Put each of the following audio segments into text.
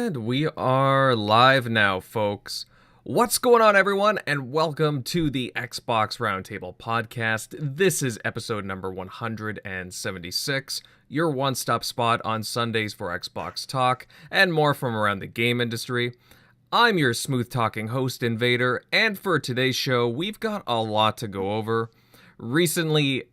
And we are live now, folks. What's going on, everyone, and welcome to the Xbox Roundtable Podcast. This is episode number 176, your one-stop spot on Sundays for Xbox talk and more from around the game industry. I'm your smooth-talking host, Invader, and for today's show, we've got a lot to go over. Recently,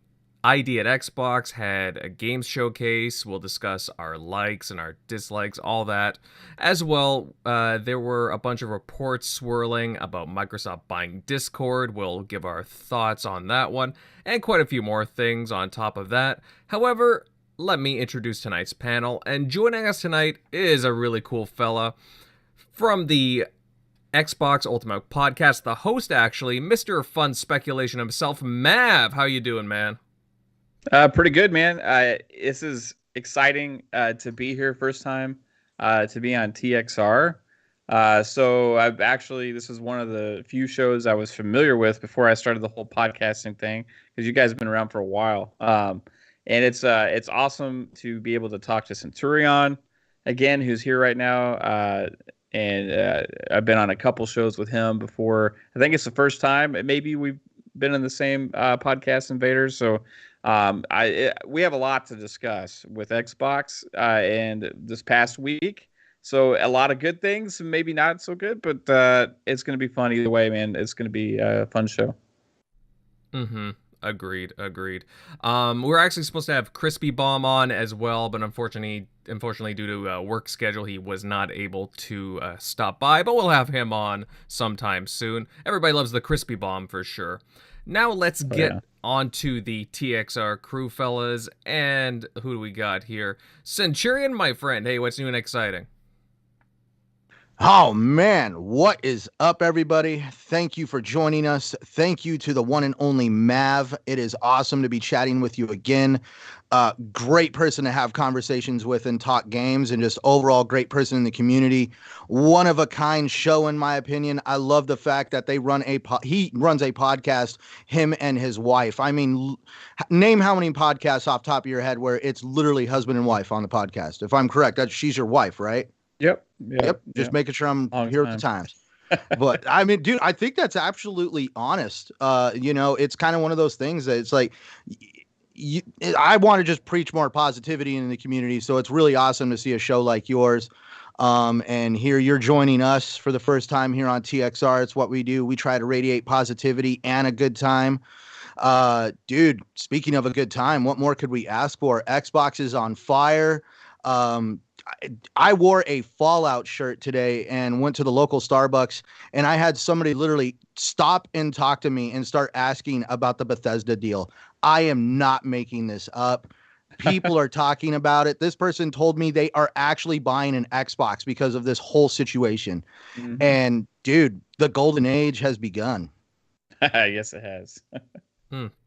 ID at Xbox had a games showcase. We'll discuss our likes and our dislikes, all that. As well, there were a bunch of reports swirling about Microsoft buying Discord. We'll give our thoughts on that one, and quite a few more things on top of that. However, let me introduce tonight's panel, and joining us tonight is a really cool fella from the Xbox Ultimate Podcast, the host actually, Mr. Fun Speculation himself, Mav. How you doing, man? Pretty good, man. This is exciting to be here first time to be on TXR. This is one of the few shows I was familiar with before I started the whole podcasting thing, because you guys have been around for a while. And it's awesome to be able to talk to Centurion again, who's here right now. I've been on a couple shows with him before. I think it's the first time. Maybe we've been in the same podcast, Invaders. So we have a lot to discuss with Xbox and this past week. So a lot of good things, maybe not so good, but it's going to be fun either way, man. It's going to be a fun show. Mm-hmm. Agreed. We're actually supposed to have Crispy Bomb on as well, but unfortunately due to a work schedule, he was not able to stop by, but we'll have him on sometime soon. Everybody loves the Crispy Bomb for sure. Now let's get on to the TXR crew, fellas, and who do we got here? Centurion, my friend. Hey, what's new and exciting? Oh, man, what is up, everybody? Thank you for joining us. Thank you to the one and only Mav. It is awesome to be chatting with you again. Great person to have conversations with and talk games, and just overall great person in the community. One of a kind show, in my opinion. I love the fact that he runs a podcast, him and his wife. I mean, name how many podcasts off the top of your head where it's literally husband and wife on the podcast. If I'm correct, she's your wife, right? Yep. Just making sure I'm here at the times. But I mean, dude, I think that's absolutely honest. It's kind of one of those things that it's like, I want to just preach more positivity in the community. So it's really awesome to see a show like yours. And here you're joining us for the first time here on TXR. It's what we do. We try to radiate positivity and a good time. Dude, speaking of a good time, what more could we ask for? Xbox is on fire. I wore a Fallout shirt today and went to the local Starbucks, and I had somebody literally stop and talk to me and start asking about the Bethesda deal. I am not making this up. People are talking about it. This person told me they are actually buying an Xbox because of this whole situation. Mm-hmm. And dude, the golden age has begun. Yes, it has.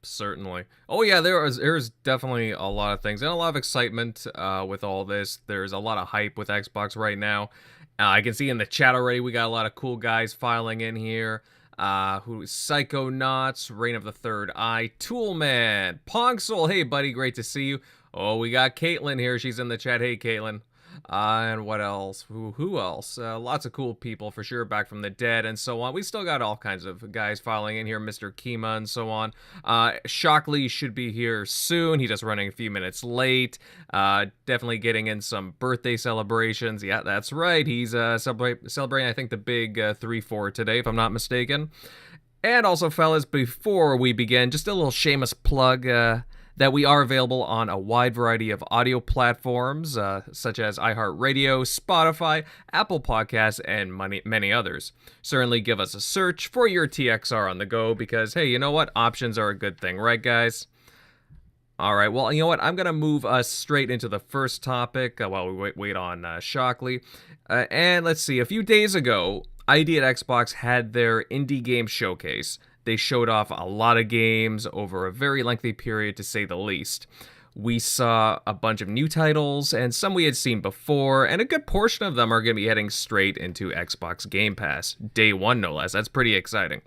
Certainly. Oh yeah, there's definitely a lot of things and a lot of excitement with all this. There's a lot of hype with Xbox right now. I can see in the chat already we got a lot of cool guys filing in here. Psychonauts, Reign of the Third Eye, Toolman, Pongsoul. Hey buddy, great to see you. Oh, we got Caitlin here. She's in the chat. Hey Caitlin. And what else? Who else? Lots of cool people for sure, back from the dead and so on. We still got all kinds of guys filing in here, Mr. Kima and so on. Shockley should be here soon. He's just running a few minutes late. Definitely getting in some birthday celebrations. Yeah, that's right. He's celebrating, I think, the big 3-4 today, if I'm not mistaken. And also, fellas, before we begin, just a little shameless plug that we are available on a wide variety of audio platforms, such as iHeartRadio, Spotify, Apple Podcasts, and many others. Certainly give us a search for your TXR on the go, because, hey, you know what? Options are a good thing, right, guys? All right, well, you know what? I'm going to move us straight into the first topic while we wait on Shockley. And let's see, a few days ago, ID at Xbox had their indie game showcase. They showed off a lot of games over a very lengthy period, to say the least. We saw a bunch of new titles, and some we had seen before, and a good portion of them are going to be heading straight into Xbox Game Pass. Day one, no less. That's pretty exciting.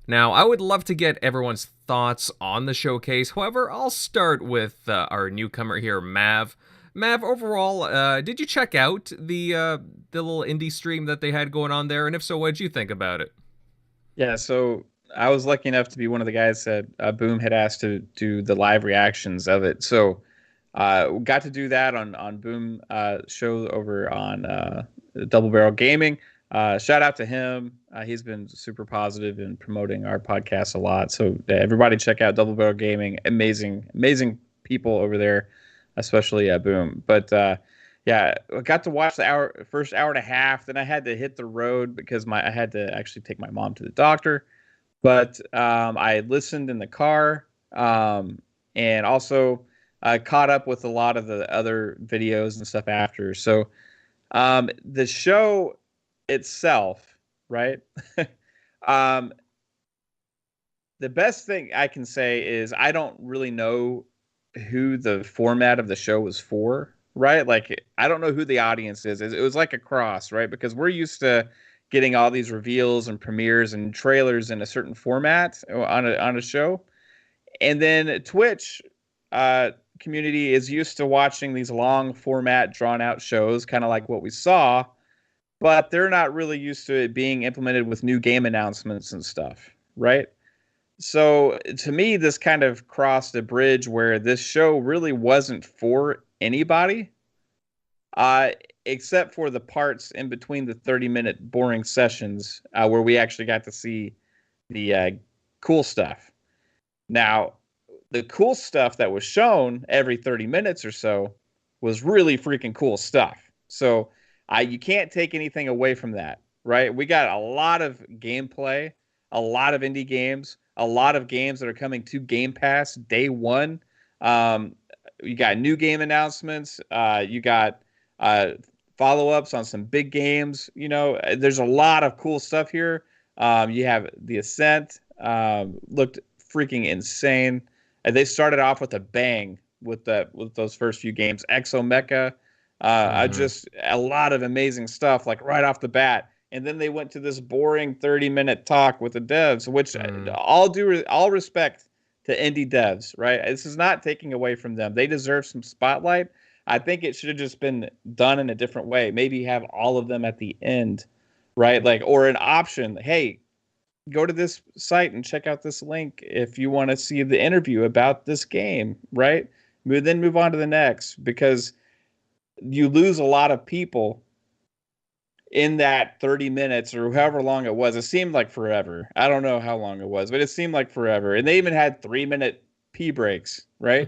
Now, I would love to get everyone's thoughts on the showcase. However, I'll start with our newcomer here, Mav. Mav, overall, did you check out the little indie stream that they had going on there? And if so, what did you think about it? Yeah, so I was lucky enough to be one of the guys that Boom had asked to do the live reactions of it. So got to do that on Boom show over on Double Barrel Gaming. Shout out to him. He's been super positive in promoting our podcast a lot. So everybody check out Double Barrel Gaming. Amazing people over there, especially Boom. But yeah, I got to watch the first hour and a half. Then I had to hit the road because I had to actually take my mom to the doctor. But I listened in the car, and also caught up with a lot of the other videos and stuff after. So the show itself, right? The best thing I can say is I don't really know who the format of the show was for, right? Like, I don't know who the audience is. It was like a cross, right? Because we're used to getting all these reveals and premieres and trailers in a certain format on a show. And then Twitch community is used to watching these long format, drawn out shows, kind of like what we saw, but they're not really used to it being implemented with new game announcements and stuff, right? So to me, this kind of crossed a bridge where this show really wasn't for anybody, except for the parts in between the 30-minute boring sessions where we actually got to see the cool stuff. Now, the cool stuff that was shown every 30 minutes or so was really freaking cool stuff. So you can't take anything away from that, right? We got a lot of gameplay, a lot of indie games, a lot of games that are coming to Game Pass day one. You got new game announcements. You got follow-ups on some big games. You know, there's a lot of cool stuff here. You have The Ascent. Looked freaking insane. They started off with a bang with those first few games. Exomecha, just a lot of amazing stuff, like right off the bat. And then they went to this boring 30-minute talk with the devs, which all respect to indie devs, right? This is not taking away from them. They deserve some spotlight. I think it should have just been done in a different way. Maybe have all of them at the end, right? Like, or an option. Hey, go to this site and check out this link if you want to see the interview about this game, right? Then move on to the next, because you lose a lot of people in that 30 minutes or however long it was. It seemed like forever. I don't know how long it was, but it seemed like forever. And they even had 3-minute pee breaks, right?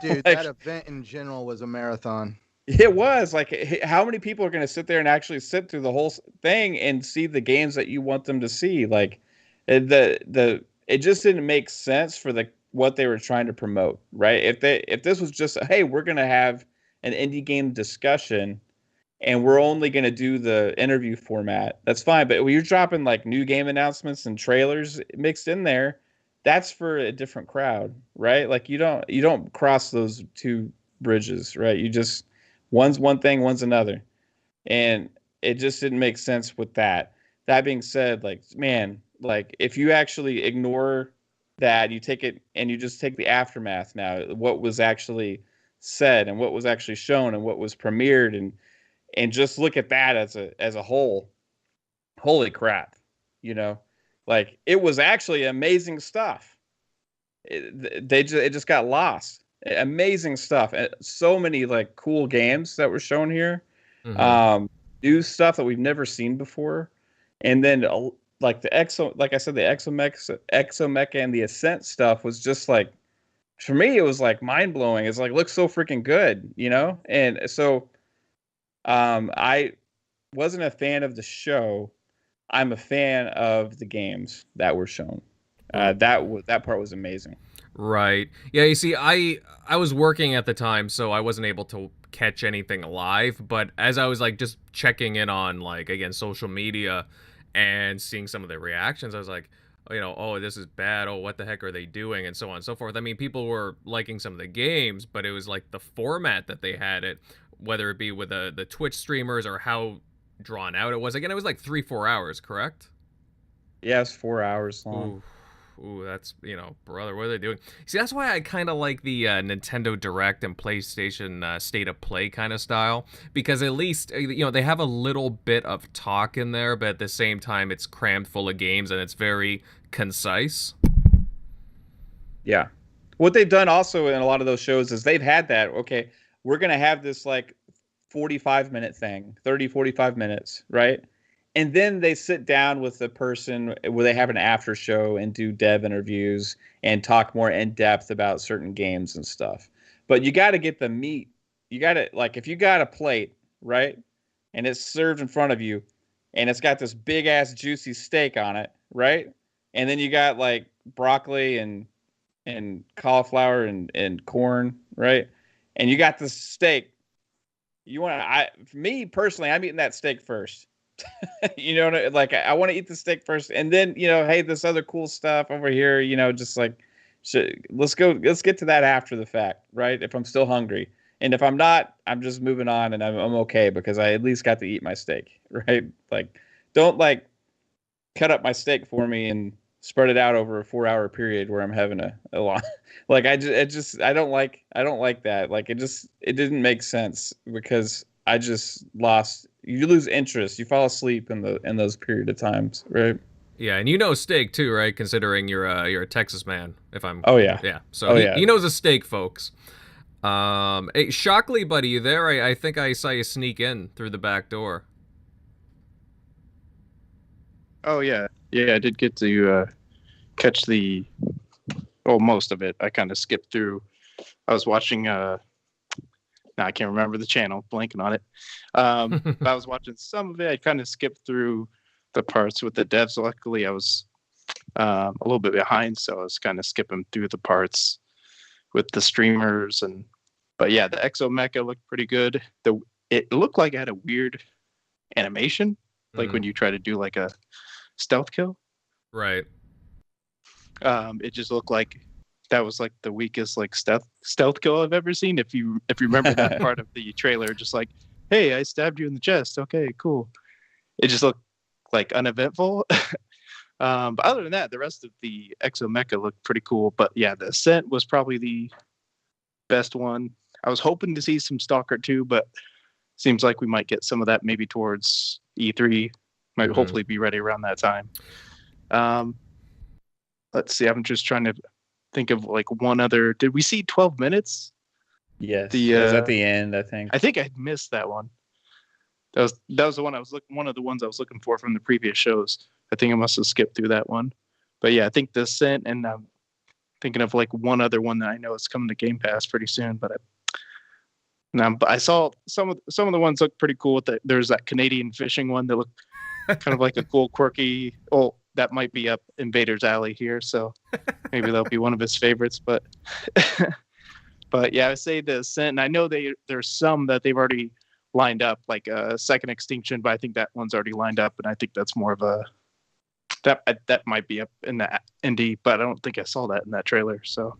Dude, that event in general was a marathon. It was like, how many people are going to sit there and actually sit through the whole thing and see the games that you want them to see? Like, it just didn't make sense for what they were trying to promote, right? If this was just, hey, we're going to have an indie game discussion and we're only going to do the interview format, that's fine. But when you're dropping like new game announcements and trailers mixed in there, that's for a different crowd, right? Like, you don't cross those two bridges, right? You just, one's one thing, one's another. And it just didn't make sense with that. That being said, like, man, like, if you actually ignore that, you take it and you just take the aftermath now, what was actually said and what was actually shown and what was premiered, and just look at that as a whole, holy crap, you know, like, it was actually amazing stuff. It just got lost. Amazing stuff. So many like cool games that were shown here. New stuff that we've never seen before. And then like I said, the Exomecha and the Ascent stuff was just like, for me, it was like mind blowing. It's like, looks so freaking good, you know? And so I wasn't a fan of the show. I'm a fan of the games that were shown. That part was amazing. Right. Yeah, you see, I was working at the time, so I wasn't able to catch anything live, but as I was like just checking in on, like, again, social media and seeing some of the reactions, I was like, you know, oh, this is bad. Oh, what the heck are they doing? And so on and so forth. I mean, people were liking some of the games, but it was like the format that they had it, whether it be with the Twitch streamers or how drawn out it was. Again, it was like 3-4 hours, correct? Yeah, it's 4 hours long. Ooh. Ooh, that's, brother, what are they doing? See, that's why I kind of like the Nintendo Direct and PlayStation State of Play kind of style, because at least, they have a little bit of talk in there, but at the same time, it's crammed full of games and it's very concise. Yeah. What they've done also in a lot of those shows is they've had that, okay, we're going to have this like 45-minute thing, 30, 45 minutes, right? And then they sit down with the person where they have an after show and do dev interviews and talk more in depth about certain games and stuff. But you got to get the meat. You got to, like, if you got a plate, right? And it's served in front of you and it's got this big ass juicy steak on it, right? And then you got like broccoli and cauliflower and corn, right? And you got the steak. For me personally, I'm eating that steak first. Like I want to eat the steak first, and then hey, this other cool stuff over here, just like, let's get to that after the fact, right? If I'm still hungry, and if I'm not, I'm just moving on, and I'm okay because I at least got to eat my steak, right? Like, don't like cut up my steak for me and spread it out over a 4-hour period where I'm having a long, like I don't like that. Like it didn't make sense because I just lost. You lose interest. You fall asleep in those period of times, right? Yeah, and steak too, right? Considering you're a Texas man. Oh yeah. Yeah. So he knows a steak, folks. Hey, Shockley, buddy, you there? I think I saw you sneak in through the back door. Oh yeah, I did get to catch most of it. I kind of skipped through. I was watching. Now I can't remember the channel, blanking on it. But I was watching some of it. I kind of skipped through the parts with the devs. Luckily, I was a little bit behind, so I was kind of skipping through the parts with the streamers. But yeah, the Exo Mecha looked pretty good. It looked like it had a weird animation, like when you try to do like a stealth kill. Right. It just looked like that was like the weakest like stealth kill I've ever seen. If you remember that part of the trailer, just like, hey, I stabbed you in the chest. Okay, cool. It just looked like uneventful. But other than that, the rest of the Exo Mecha looked pretty cool. But yeah, the Ascent was probably the best one. I was hoping to see some Stalker 2, but seems like we might get some of that maybe towards E3. Might hopefully be ready around that time. Let's see. I'm just trying to think of like one other. Did we see 12 minutes? Yes. It was at the end, I think. I think I missed that one. That was the one one of the ones I was looking for from the previous shows. I think I must have skipped through that one. But yeah, I think the Ascent, and I'm thinking of like one other one that I know is coming to Game Pass pretty soon. But I saw some of the ones look pretty cool. There's that Canadian fishing one that looked kind of like a cool, quirky. Oh, that might be up Invader's alley here, so maybe that'll be one of his favorites. But but yeah, I would say the Ascent. And I know there's some that they've already lined up, like Second Extinction, but I think that one's already lined up, and I think that's more of a that might be up in the indie, but I don't think I saw that in that trailer. So.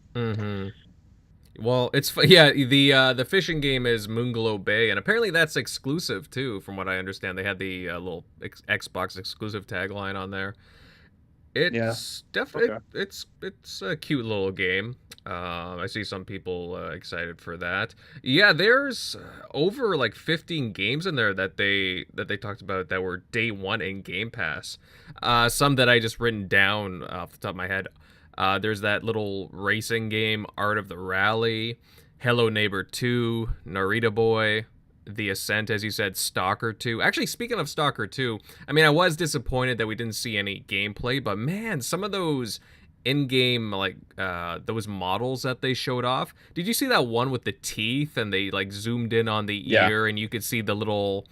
Well, the fishing game is Moonglow Bay, and apparently that's exclusive too, from what I understand. They had the little Xbox exclusive tagline on there. It's definitely it's a cute little game. I see some people excited for that. Yeah, there's over like 15 games in there that they talked about that were day one in Game Pass. Some that I just written down off the top of my head. There's that little racing game, Art of the Rally, Hello Neighbor 2, Narita Boy, The Ascent, as you said, Stalker 2. Actually, speaking of Stalker 2, I mean, I was disappointed that we didn't see any gameplay, but man, some of those in-game, like, those models that they showed off. Did you see that one with the teeth and they, like, zoomed in on the ear and you could see the little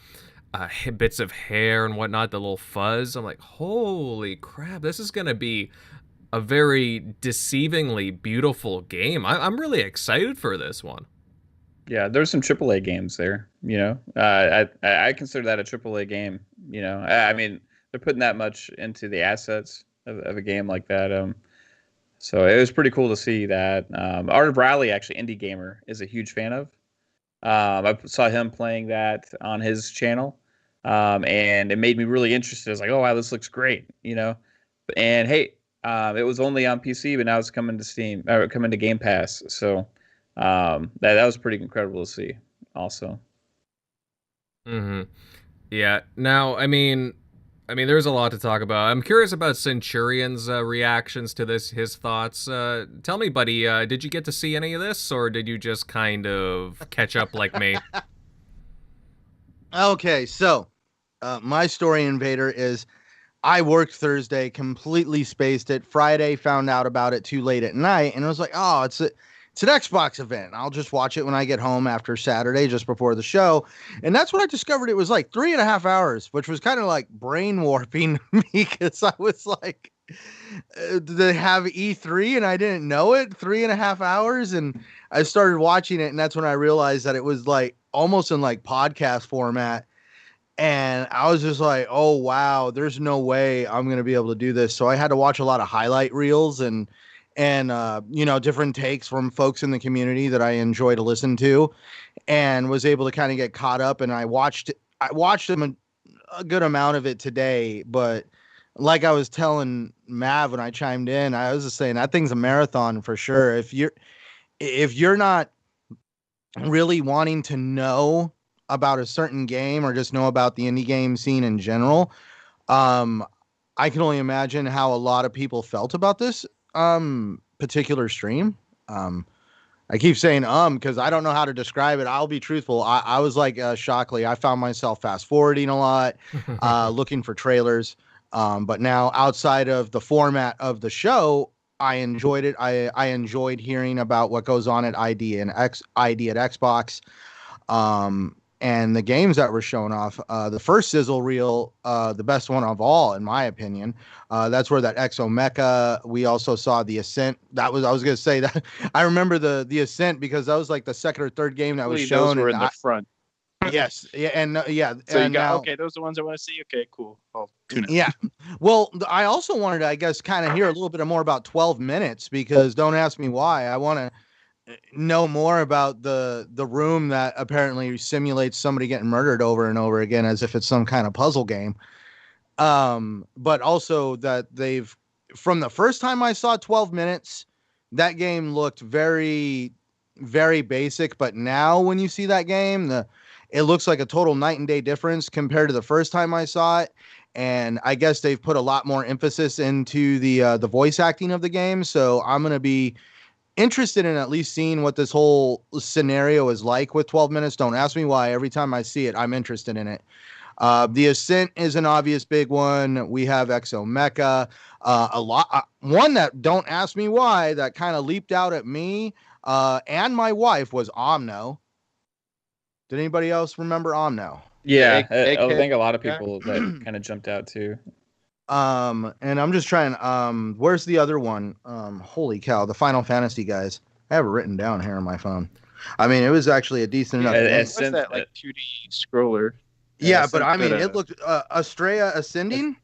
bits of hair and whatnot, the little fuzz? I'm like, holy crap, this is going to be a very deceivingly beautiful game. I'm really excited for this one. Yeah, there's some AAA games there. I consider that a AAA game. I mean, they're putting that much into the assets of a game like that. So it was pretty cool to see that. Art of Rally, actually, Indie Gamer is a huge fan of. I saw him playing that on his channel, and it made me really interested. I was like, oh wow, this looks great. And hey, It was only on PC, but now it's coming to Steam or coming to Game Pass. So that was pretty incredible to see. Also. Mm-hmm. Yeah. Now, I mean, there's a lot to talk about. I'm curious about Centurion's reactions to this, his thoughts. Tell me, buddy, did you get to see any of this, or did you just kind of catch up like me? Okay, so my story, Invader, is I worked Thursday, completely spaced it. Friday, found out about it too late at night, and I was like, oh, it's an Xbox event. I'll just watch it when I get home after Saturday, just before the show. And that's when I discovered it was like 3.5 hours, which was kind of like brain warping me because I was like, they have E3 and I didn't know it. 3.5 hours. And I started watching it. And that's when I realized that it was like almost in like podcast format. And I was just like, oh, wow, there's no way I'm going to be able to do this. So I had to watch a lot of highlight reels and different takes from folks in the community that I enjoy to listen to, and was able to kind of get caught up. And I watched them a good amount of it today. But like I was telling Mav when I chimed in, I was just saying that thing's a marathon for sure. If you're not really wanting to know about a certain game or just know about the indie game scene in general, I can only imagine how a lot of people felt about this particular stream. I keep saying because I don't know how to describe it. I'll be truthful. I was like Shockley. I found myself fast forwarding a lot, looking for trailers. But now outside of the format of the show, I enjoyed it. I enjoyed hearing about what goes on at ID at Xbox. And the games that were shown off, the first sizzle reel, the best one of all, in my opinion. That's where that Exo Mecha. We also saw the Ascent. I was going to say that I remember the Ascent because that was like the second or third game that was shown. Those were in the front. Yes, yeah, and yeah. So and you got now, okay. Those are the ones I want to see. Okay, cool. I'll tune in. Yeah. Well, I also wanted to, I guess, kind of hear a little bit more about 12 minutes because don't ask me why. I want to know more about the room that apparently simulates somebody getting murdered over and over again as if it's some kind of puzzle game. But also that from the first time I saw 12 minutes, that game looked very, very basic. But now when you see that game, it looks like a total night and day difference compared to the first time I saw it. And I guess they've put a lot more emphasis into the voice acting of the game. So I'm going to be interested in at least seeing what this whole scenario is like with 12 minutes. Don't ask me why. Every time I see it, I'm interested in it. The Ascent is an obvious big one. We have Exo Mecha. One that don't ask me why that kind of leaped out at me and my wife was Omno. Did anybody else remember Omno? Yeah, I think a lot of people that kind of jumped out too. And I'm just trying. Where's the other one? Holy cow, the Final Fantasy guys. I have it written down here on my phone. I mean, it was actually a decent enough. What's that like 2D scroller? Yeah, but I mean, it looked Astrea Ascending.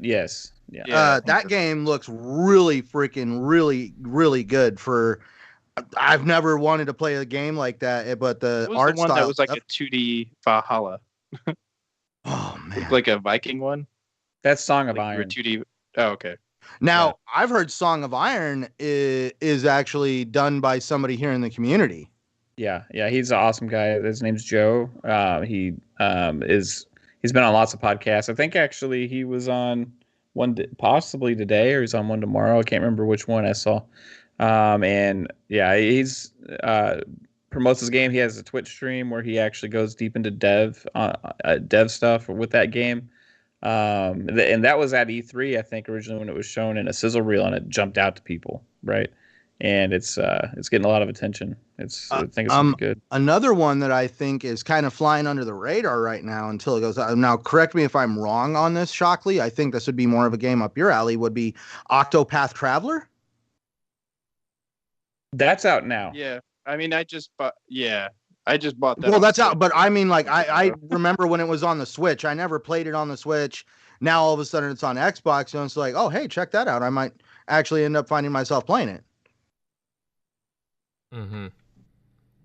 Yes. Yeah. That game looks really freaking, really good. I've never wanted to play a game like that, but the art one style that was like a 2D Valhalla. Oh man, like a Viking one. That's Song of Iron. 2D. Oh, okay. Now, Yeah. I've heard Song of Iron is actually done by somebody here in the community. Yeah, he's an awesome guy. His name's Joe. He's been on lots of podcasts. I think actually he was on one possibly today, or he's on one tomorrow. I can't remember which one I saw. And yeah, he's promotes his game. He has a Twitch stream where he actually goes deep into dev stuff with that game. And that was at E3, I think, originally when it was shown in a sizzle reel, and it jumped out to people, right? And it's getting a lot of attention. I think it's really good. Another one that I think is kind of flying under the radar right now until it goes out. Now, correct me if I'm wrong on this, Shockley. I think this would be more of a game up your alley. Would be Octopath Traveler. That's out now. Yeah, I mean, I just bought that. Well, that's out, but I mean, like, I remember when it was on the Switch. I never played it on the Switch. Now all of a sudden it's on Xbox, and it's like, oh, hey, check that out. I might actually end up finding myself playing it. Mm-hmm.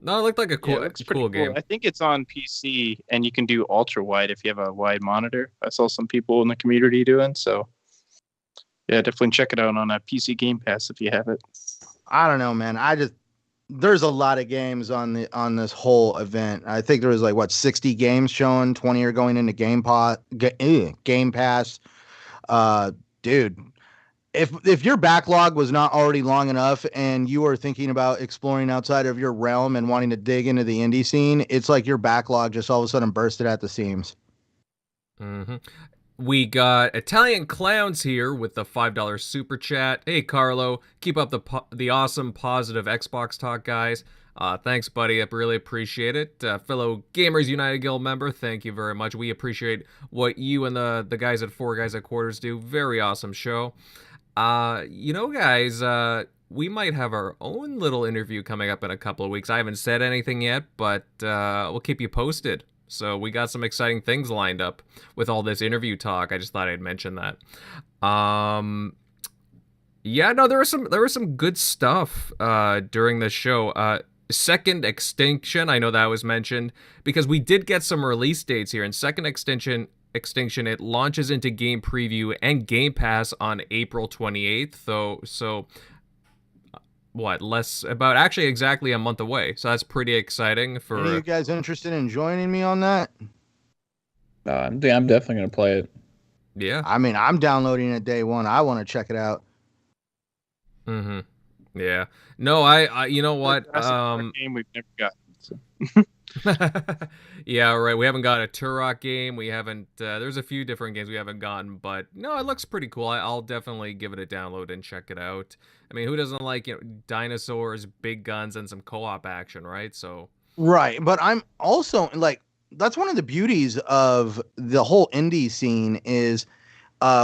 No, it looked like a cool game. I think it's on PC, and you can do ultra wide if you have a wide monitor. I saw some people in the community doing so. Yeah, definitely check it out on a PC Game Pass if you have it. I don't know, man. There's a lot of games on this whole event. I think there was like 60 games showing, 20 are going into Game Pass. Dude, if your backlog was not already long enough and you are thinking about exploring outside of your realm and wanting to dig into the indie scene, it's like your backlog just all of a sudden bursted at the seams. Mm-hmm. We got Italian Clowns here with the $5 super chat. Hey, Carlo, keep up the awesome, positive Xbox talk, guys. Thanks, buddy. I really appreciate it. Fellow Gamers United Guild member, thank you very much. We appreciate what you and the guys at Four Guys at Quarters do. Very awesome show. Guys, we might have our own little interview coming up in a couple of weeks. I haven't said anything yet, but we'll keep you posted. So we got some exciting things lined up with all this interview talk. I just thought I'd mention that. There was some good stuff during the show. Second Extinction, I know that was mentioned because we did get some release dates here. And Second Extinction, it launches into Game Preview and Game Pass on April 28th. So actually exactly a month away. So that's pretty exciting. For Any of you guys interested in joining me on that? I'm definitely gonna play it. Yeah. I mean, I'm downloading it day one. I want to check it out. Mm-hmm. Yeah. No, I you know what? That's a game we've never gotten. So. Yeah, right. We haven't got a Turok game. We haven't. There's a few different games we haven't gotten, but no, it looks pretty cool. I'll definitely give it a download and check it out. I mean, who doesn't like dinosaurs, big guns, and some co-op action, right? So. Right, but I'm also like that's one of the beauties of the whole indie scene is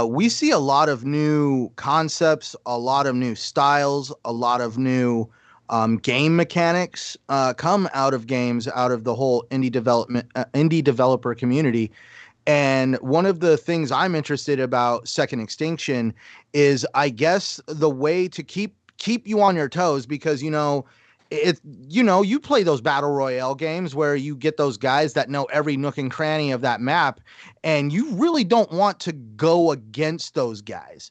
we see a lot of new concepts, a lot of new styles, a lot of new game mechanics come out of games, out of the whole indie developer community. And one of the things I'm interested about Second Extinction is, I guess, the way to keep you on your toes, because you play those battle royale games where you get those guys that know every nook and cranny of that map, and you really don't want to go against those guys.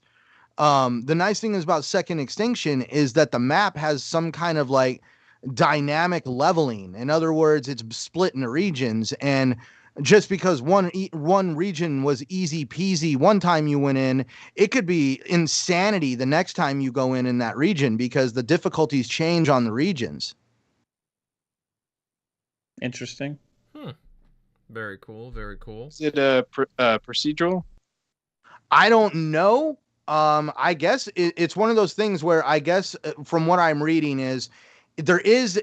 The nice thing is about Second Extinction is that the map has some kind of like dynamic leveling. In other words, it's split into regions, and just because one region was easy peasy one time you went in, it could be insanity the next time you go in that region, because the difficulties change on the regions. Interesting. Very cool. Very cool. Is it a procedural? I don't know. I guess it's one of those things where, I guess from what I'm reading is there is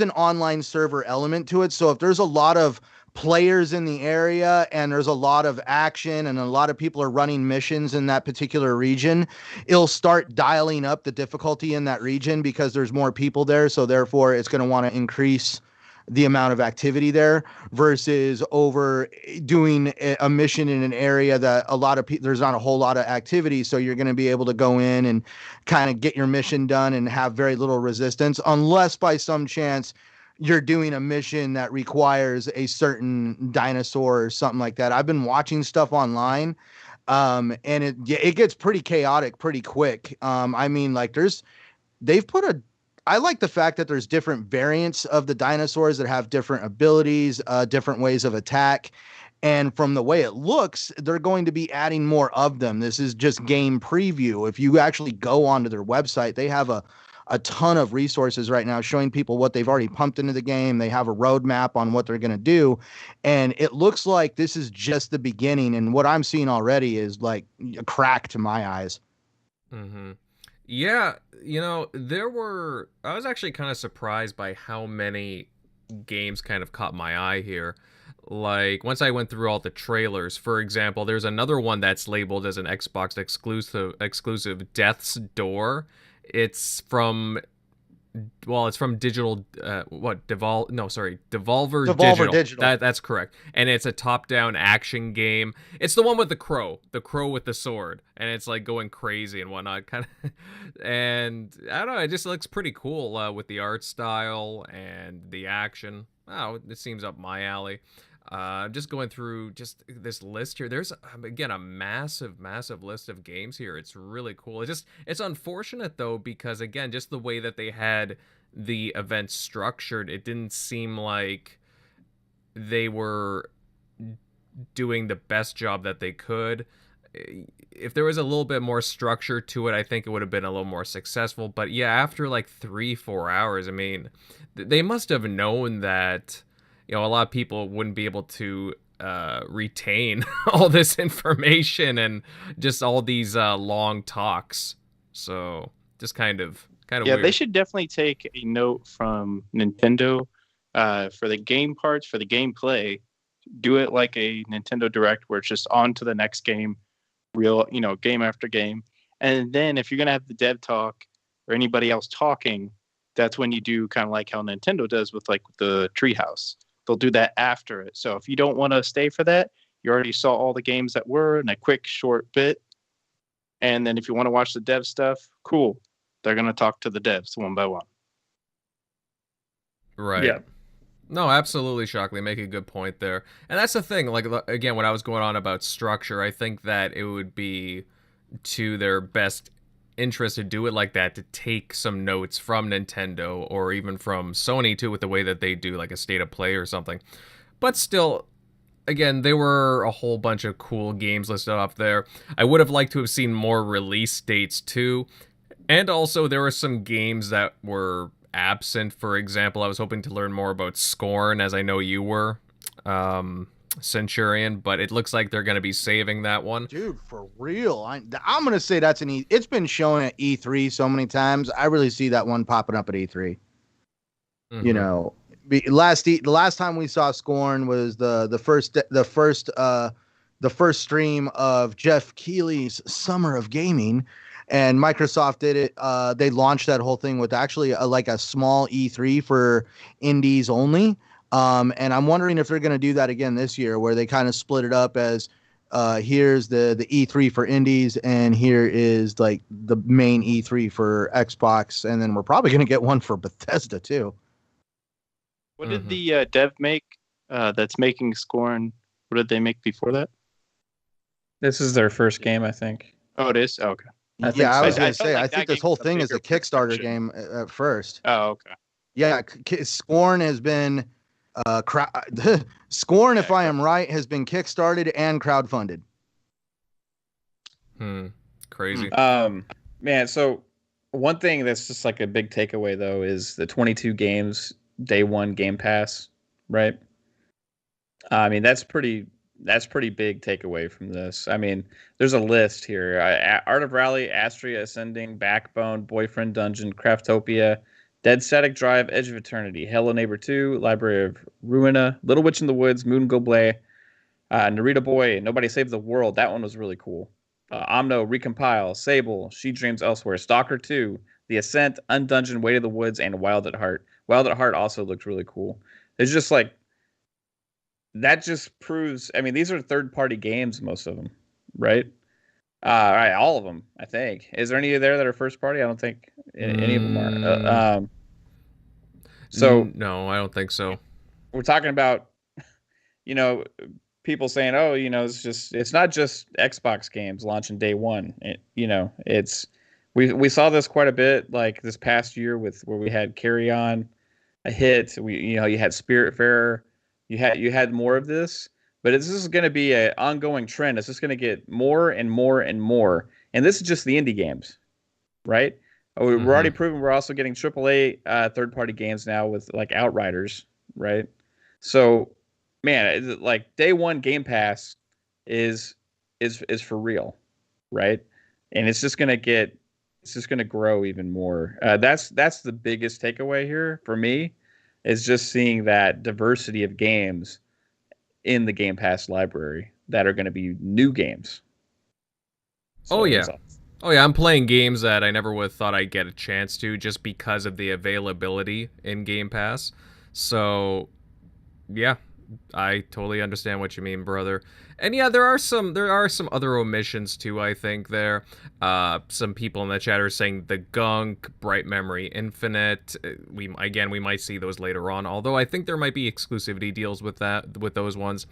an online server element to it. So if there's a lot of players in the area and there's a lot of action and a lot of people are running missions in that particular region, it'll start dialing up the difficulty in that region because there's more people there. So therefore it's going to want to increase the amount of activity there, versus over doing a mission in an area that a lot of people, there's not a whole lot of activity. So you're going to be able to go in and kind of get your mission done and have very little resistance, unless by some chance you're doing a mission that requires a certain dinosaur or something like that. I've been watching stuff online, and it gets pretty chaotic pretty quick. I mean, like I like the fact that there's different variants of the dinosaurs that have different abilities, different ways of attack. And from the way it looks, they're going to be adding more of them. This is just game preview. If you actually go onto their website, they have a ton of resources right now showing people what they've already pumped into the game. They have a roadmap on what they're going to do. And it looks like this is just the beginning. And what I'm seeing already is like a crack to my eyes. Mm-hmm. Yeah, I was actually kind of surprised by how many games kind of caught my eye here. Like, once I went through all the trailers, for example, there's another one that's labeled as an Xbox exclusive, Death's Door. It's from Devolver Digital. That's correct. And it's a top-down action game. It's the one with the crow with the sword, and it's like going crazy and whatnot, kind of. And I don't know, it just looks pretty cool with the art style and the action. Oh, it seems up my alley. Just going through just this list here. There's again a massive list of games here. It's really cool. It's unfortunate though, because again, just the way that they had the event structured, it didn't seem like they were doing the best job that they could. If there was a little bit more structure to it, I think it would have been a little more successful. But yeah, after like 3-4 hours, I mean, they must have known that, a lot of people wouldn't be able to retain all this information and just all these long talks. So just kind of yeah, weird. They should definitely take a note from Nintendo for the game parts, for the gameplay. Do it like a Nintendo Direct where it's just on to the next game, real, game after game. And then if you're going to have the dev talk or anybody else talking, that's when you do kind of like how Nintendo does with like the Treehouse. They'll do that after it. So if you don't want to stay for that, you already saw all the games that were in a quick, short bit. And then if you want to watch the dev stuff, cool. They're going to talk to the devs one by one. Right. Yeah. No, absolutely, Shockley. Make a good point there. And that's the thing. Like, again, when I was going on about structure, I think that it would be to their best interest to do it like that, to take some notes from Nintendo or even from Sony too, with the way that they do like a state of play or something. But still, again, there were a whole bunch of cool games listed up there. I would have liked to have seen more release dates too. And also there were some games that were absent. For example, I was hoping to learn more about Scorn, as I know you were, Centurion, but it looks like they're going to be saving that one. Dude, for real. I'm going to say that's it's been shown at E3 so many times. I really see that one popping up at E3. Mm-hmm. The last time we saw Scorn was the first stream of Jeff Keighley's Summer of Gaming, and Microsoft did it. They launched that whole thing with actually a small E3 for indies only. And I'm wondering if they're going to do that again this year, where they kind of split it up as here's the E3 for indies, and here is like the main E3 for Xbox, and then we're probably going to get one for Bethesda too. What did the dev make that's making Scorn? What did they make before that? This is their first game, I think. Oh, it is? Oh, okay. I was going to say, I think this whole thing is a Kickstarter game at first. Oh, okay. Yeah, Scorn has been Scorn, if I am right, has been kickstarted and crowdfunded. Crazy. Man, so one thing that's just like a big takeaway though is the 22 games day one Game Pass, right? I mean, that's pretty big takeaway from this. I mean, there's a list here: Art of Rally, Astria Ascending, Backbone, Boyfriend Dungeon, Craftopia, Dead Static Drive, Edge of Eternity, Hello Neighbor 2, Library of Ruina, Little Witch in the Woods, Moon Goblay, Narita Boy, Nobody Saved the World. That one was really cool. Omno, Recompile, Sable, She Dreams Elsewhere, Stalker 2, The Ascent, Undungeon, Way to the Woods, and Wild at Heart. Wild at Heart also looked really cool. It's just like, that just proves, I mean, these are third-party games, most of them, right? All right, all of them, I think. Is there any there that are first-party? I don't think any of them are. So no, I don't think so. We're talking about, people saying, "Oh, it's not just Xbox games launching day one." We saw this quite a bit, like this past year where we had Carry On, a hit. You had Spiritfarer, you had more of this, but this is going to be an ongoing trend. It's just going to get more and more and more, and this is just the indie games, right? We're already proven we're also getting AAA third-party games now with like Outriders, right? So, man, like day one Game Pass is for real, right? And it's just gonna grow even more. That's the biggest takeaway here for me, is just seeing that diversity of games in the Game Pass library that are going to be new games. So oh yeah, I'm playing games that I never would have thought I'd get a chance to, just because of the availability in Game Pass. So, yeah, I totally understand what you mean, brother. And yeah, there are some other omissions too, I think there. Some people in the chat are saying the Gunk, Bright Memory Infinite. We might see those later on, although I think there might be exclusivity deals with those ones.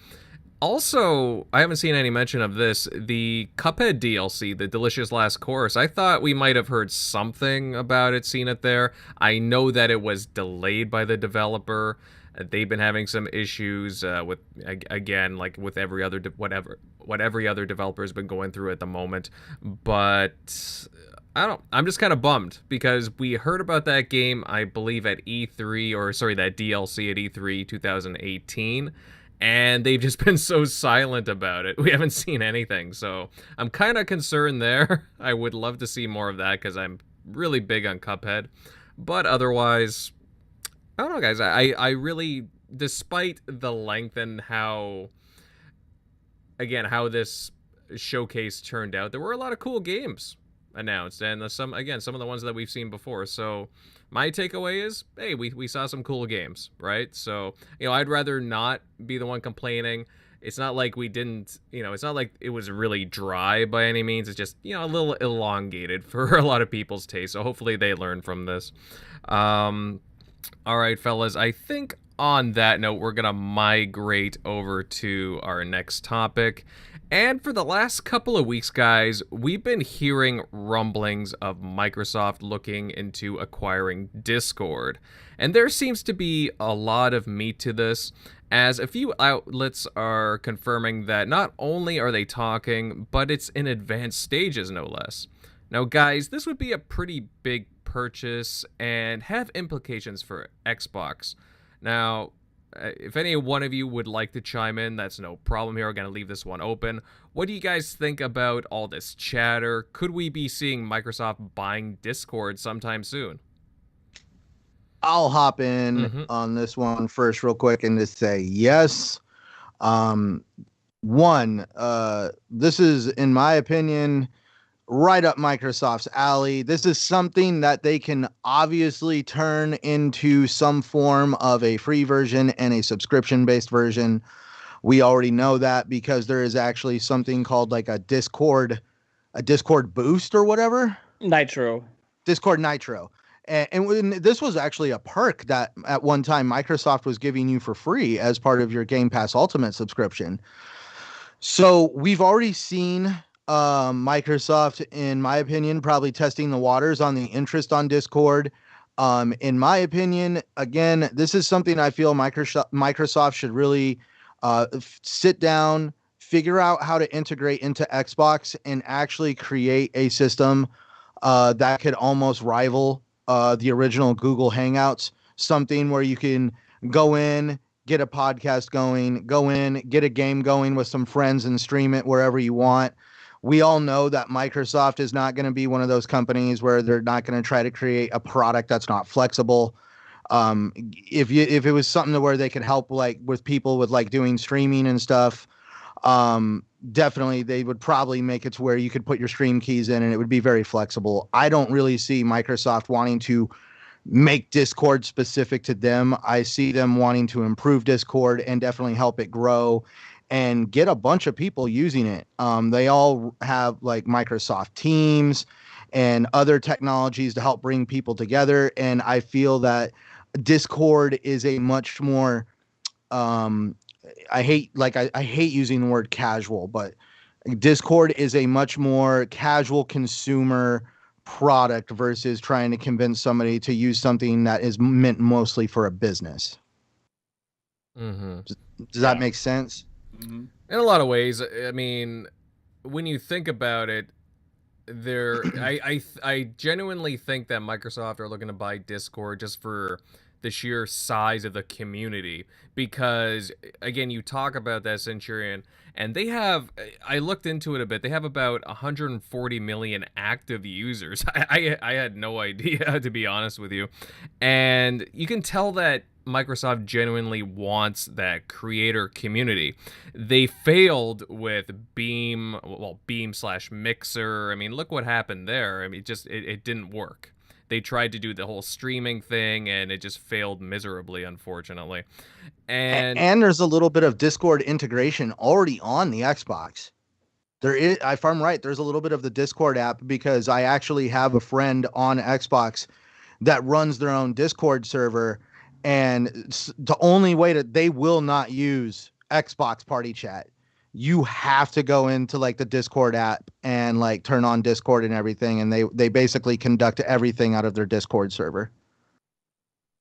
Also, I haven't seen any mention of this, the Cuphead DLC, the Delicious Last Course. I thought we might have heard something about it, seen it there. I know that it was delayed by the developer. They've been having some issues with, again, like with every other what every other developer has been going through at the moment. But I'm just kind of bummed because we heard about that game, I believe, at E3, or sorry, that DLC at E3 2018. And they've just been so silent about it. We haven't seen anything, so I'm kind of concerned there. I would love to see more of that because I'm really big on Cuphead. But otherwise, I don't know, guys. I really, despite the length and how this showcase turned out, there were a lot of cool games announced, and some of the ones that we've seen before. So my takeaway is, hey, we saw some cool games, right? So, I'd rather not be the one complaining. It's not like we didn't, it's not like it was really dry by any means. It's just, a little elongated for a lot of people's taste. So hopefully they learn from this. All right, fellas, I think on that note, we're going to migrate over to our next topic. And for the last couple of weeks, guys, we've been hearing rumblings of Microsoft looking into acquiring Discord. And there seems to be a lot of meat to this, as a few outlets are confirming that not only are they talking, but it's in advanced stages, no less. Now, guys, this would be a pretty big purchase and have implications for Xbox. Now, if any one of you would like to chime in, that's no problem here. We're going to leave this one open. What do you guys think about all this chatter? Could we be seeing Microsoft buying Discord sometime soon? I'll hop in on this one first real quick and just say yes. This is, in my opinion, right up Microsoft's alley. This is something that they can obviously turn into some form of a free version and a subscription-based version. We already know that because there is actually something called like a Discord boost or whatever. Discord Nitro. And this was actually a perk that at one time Microsoft was giving you for free as part of your Game Pass Ultimate subscription. So we've already seen Microsoft, in my opinion, probably testing the waters on the interest on Discord. In my opinion, again, this is something I feel Microsoft should really sit down, figure out how to integrate into Xbox, and actually create a system that could almost rival the original Google Hangouts. Something where you can go in, get a podcast going, get a game going with some friends and stream it wherever you want. We all know that Microsoft is not going to be one of those companies where they're not going to try to create a product that's not flexible. If it was something where they could help like with people with like doing streaming and stuff, definitely they would probably make it to where you could put your stream keys in and it would be very flexible. I don't really see Microsoft wanting to make Discord specific to them. I see them wanting to improve Discord and definitely help it grow and get a bunch of people using it. They all have like Microsoft Teams and other technologies to help bring people together. And I feel that Discord is a much more, I hate using the word casual, but Discord is a much more casual consumer product versus trying to convince somebody to use something that is meant mostly for a business. Does that make sense? In a lot of ways. I mean, when you think about it, I genuinely think that Microsoft are looking to buy Discord just for the sheer size of the community, because again, you talk about that, Centurion, and they have, I looked into it a bit, they have about 140 million active users. I had no idea, to be honest with you. And you can tell that Microsoft genuinely wants that creator community. They failed with Beam/Mixer. I mean, look what happened there. I mean, it didn't work. they tried to do the whole streaming thing, and it just failed miserably, unfortunately. And there's a little bit of Discord integration already on the Xbox. There is, if I'm right, there's a little bit of the Discord app, because I actually have a friend on Xbox that runs their own Discord server, and the only way that they will not use Xbox Party Chat. You have to go into like the Discord app and like turn on Discord and everything, and they basically conduct everything out of their Discord server.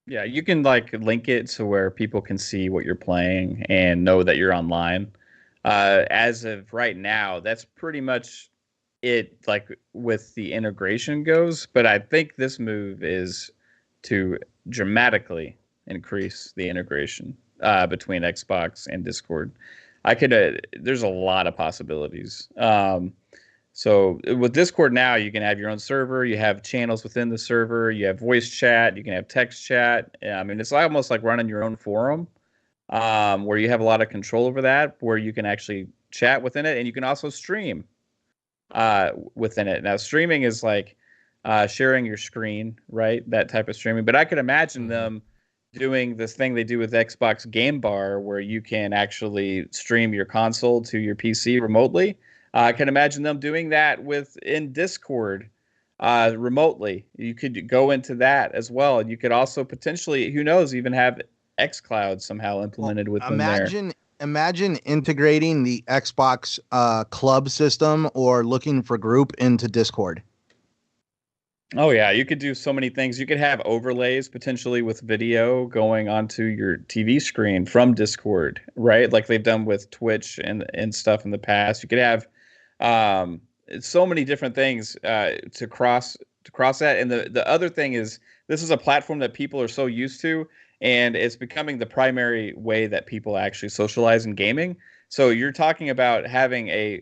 Yeah, you can like link it to where people can see what you're playing and know that you're online. As of right now, that's pretty much it, like with the integration goes. But I think this move is to dramatically increase the integration between Xbox and Discord. There's a lot of possibilities. So with Discord now, you can have your own server, you have channels within the server, you have voice chat, you can have text chat. I mean, it's almost like running your own forum, where you have a lot of control over that, where you can actually chat within it, and you can also stream within it. Now, streaming is like sharing your screen, right? That type of streaming. But I could imagine them doing this thing they do with Xbox Game Bar, where you can actually stream your console to your PC remotely. I can imagine them doing that in Discord remotely. You could go into that as well. And you could also potentially, who knows, even have xCloud somehow implemented within there. Imagine integrating the Xbox club system or looking for group into Discord. Oh, yeah. You could do so many things. You could have overlays potentially with video going onto your TV screen from Discord, right? Like they've done with Twitch and stuff in the past. You could have so many different things to cross that. And the other thing is, this is a platform that people are so used to, and it's becoming the primary way that people actually socialize in gaming. So you're talking about having a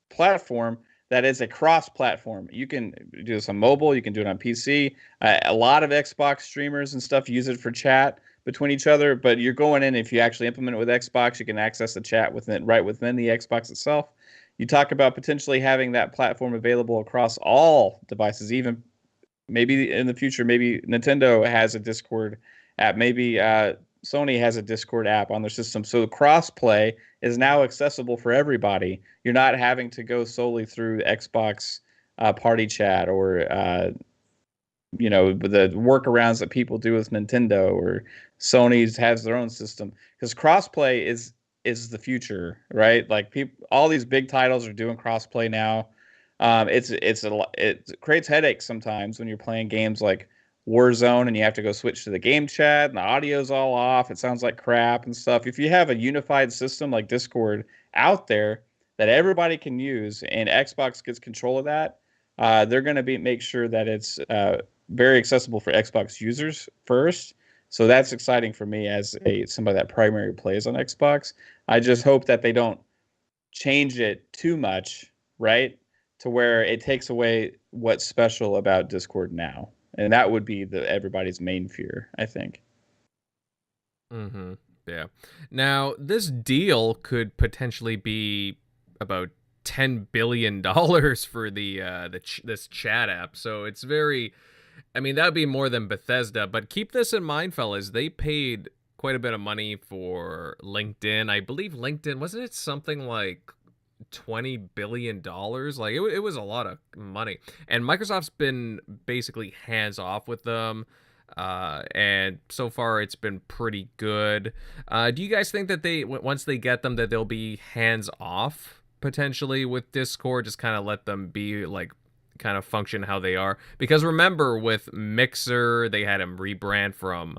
platform that is a cross-platform. You can do this on mobile. You can do it on PC. A lot of Xbox streamers and stuff use it for chat between each other. But you're going in, if you actually implement it with Xbox, you can access the chat right within the Xbox itself. You talk about potentially having that platform available across all devices, even maybe in the future, maybe Nintendo has a Discord app. Maybe Sony has a Discord app on their system. So cross-play is now accessible for everybody. You're not having to go solely through Xbox Party Chat or, the workarounds that people do with Nintendo, or Sony has their own system. Because cross-play is the future, right? Like all these big titles are doing cross-play now. It creates headaches sometimes when you're playing games like Warzone and you have to go switch to the game chat and the audio's all off. It sounds like crap and stuff. If you have a unified system like Discord out there that everybody can use, and Xbox gets control of that, they're going to make sure that it's very accessible for Xbox users first. So that's exciting for me as somebody that primarily plays on Xbox. I just hope that they don't change it too much, right, to where it takes away what's special about Discord now. And that would be everybody's main fear, I think. Mm-hmm. Yeah. Now, this deal could potentially be about $10 billion for this chat app. So it's very, I mean, that would be more than Bethesda. But keep this in mind, fellas. They paid quite a bit of money for LinkedIn. I believe LinkedIn, wasn't it something like $20 billion? Like it was a lot of money, and Microsoft's been basically hands off with them, and so far it's been pretty good. Do you guys think that once they get them, that they'll be hands off potentially with Discord, just kind of let them be like kind of function how they are? Because remember with Mixer, they had him rebrand from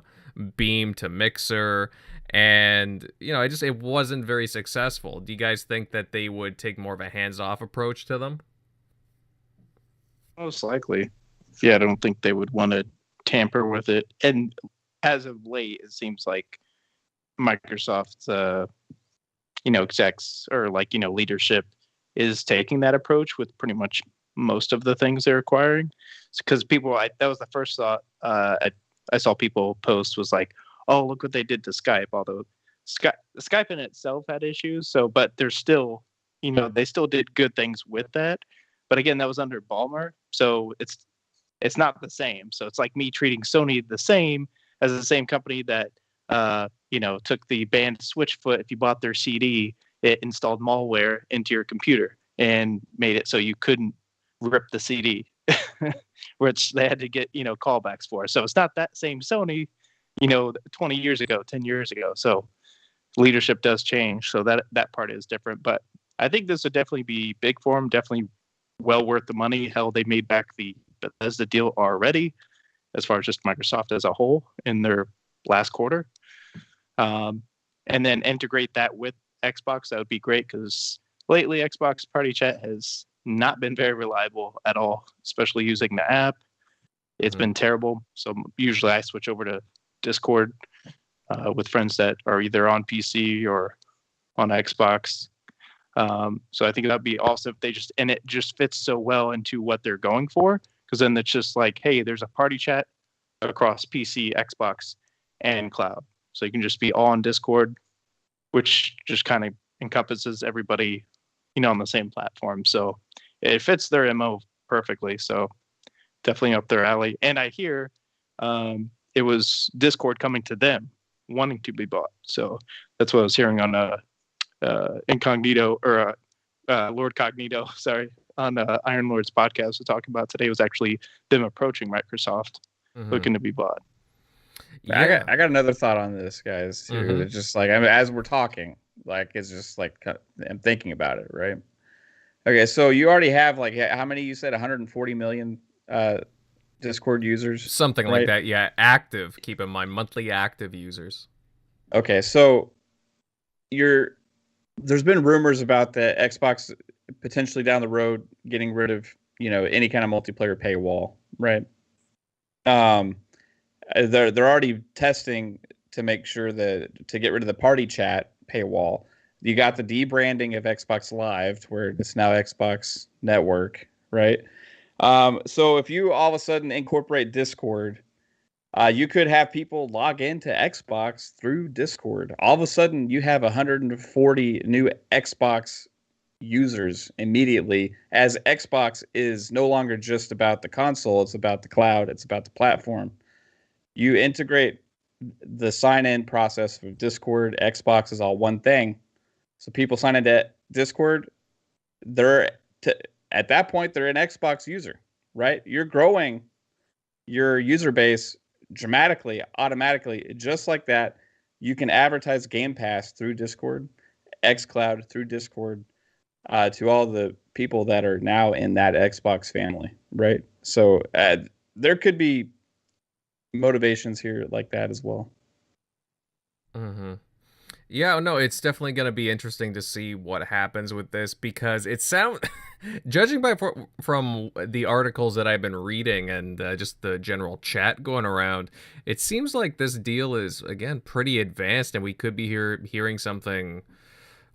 Beam to Mixer, and it wasn't very successful. Do you guys think that they would take more of a hands-off approach to them? Most likely. Yeah, I don't think they would want to tamper with it. And as of late, it seems like Microsoft's execs or leadership is taking that approach with pretty much most of the things they're acquiring. Because that was the first thought I saw people post, was like, oh, look what they did to Skype. Although Skype in itself had issues, but they're still, they still did good things with that. But again, that was under Ballmer, so it's it's not the same. So it's like me treating Sony the same as the same company that took the banned Switchfoot. If you bought their CD, it installed malware into your computer and made it so you couldn't rip the CD, which they had to get callbacks for. So it's not that same Sony 20 years ago, 10 years ago. So leadership does change, so that part is different. But I think this would definitely be big for them, definitely well worth the money. Hell, they made back the Bethesda deal already, as far as just Microsoft as a whole in their last quarter. And then integrate that with Xbox, that would be great, because lately Xbox Party Chat has not been very reliable at all, especially using the app. It's been terrible. So usually I switch over to Discord with friends that are either on PC or on Xbox. So I think that'd be awesome if it just fits so well into what they're going for, because then it's just like, hey, there's a party chat across PC, Xbox, and cloud. So you can just be all on Discord, which just kind of encompasses everybody, on the same platform. So it fits their MO perfectly. So definitely up their alley. And I hear it was Discord coming to them, wanting to be bought. So that's what I was hearing on Incognito or Lord Cognito, sorry, on Iron Lord's podcast. We're talking about today was actually them approaching Microsoft, looking to be bought. Yeah. I got another thought on this, guys, too. It's just like, as we're talking, like, it's just like I'm thinking about it, right? Okay, so you already have, like, how many you said? 140 million Discord users? Something like that, yeah. Active, keep in mind, monthly active users. Okay, so there's been rumors about the Xbox potentially down the road getting rid of, any kind of multiplayer paywall, right? They're already testing to make sure to get rid of the party chat paywall. You got the debranding of Xbox Live, where it's now Xbox Network, right? So if you all of a sudden incorporate Discord, you could have people log into Xbox through Discord. All of a sudden, you have 140 new Xbox users immediately, as Xbox is no longer just about the console, it's about the cloud, it's about the platform. You integrate the sign-in process of Discord, Xbox is all one thing. So people sign into Discord, at that point, they're an Xbox user, right? You're growing your user base dramatically, automatically, just like that. You can advertise Game Pass through Discord, xCloud through Discord, to all the people that are now in that Xbox family, right? So there could be motivations here like that as well. Yeah, no, it's definitely going to be interesting to see what happens with this, because it sounds, judging from the articles that I've been reading and just the general chat going around, it seems like this deal is, again, pretty advanced, and we could be hearing something,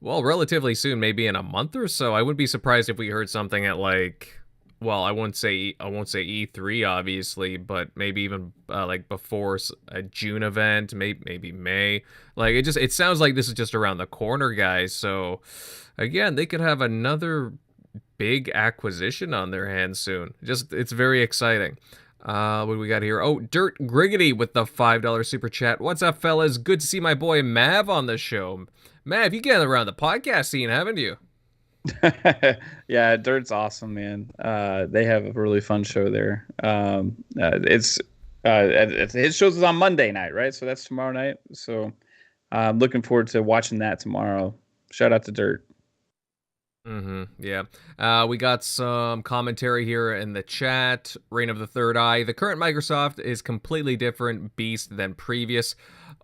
well, relatively soon, maybe in a month or so. I wouldn't be surprised if we heard something at, like, well, I won't say E3 obviously, but maybe even like before a June event, maybe May. Like it sounds like this is just around the corner, guys. So again, they could have another big acquisition on their hands soon. It's very exciting. What do we got here? Oh, Dirt Griggity with the $5 super chat. What's up, fellas? Good to see my boy Mav on the show. Mav, you getting around the podcast scene, haven't you? Yeah, Dirt's awesome, man. They have a really fun show there. His shows is on Monday night, right? So that's tomorrow night. So I'm looking forward to watching that tomorrow. Shout out to Dirt. Yeah. We got some commentary here in the chat. Reign of the Third Eye. The current Microsoft is completely different beast than previous.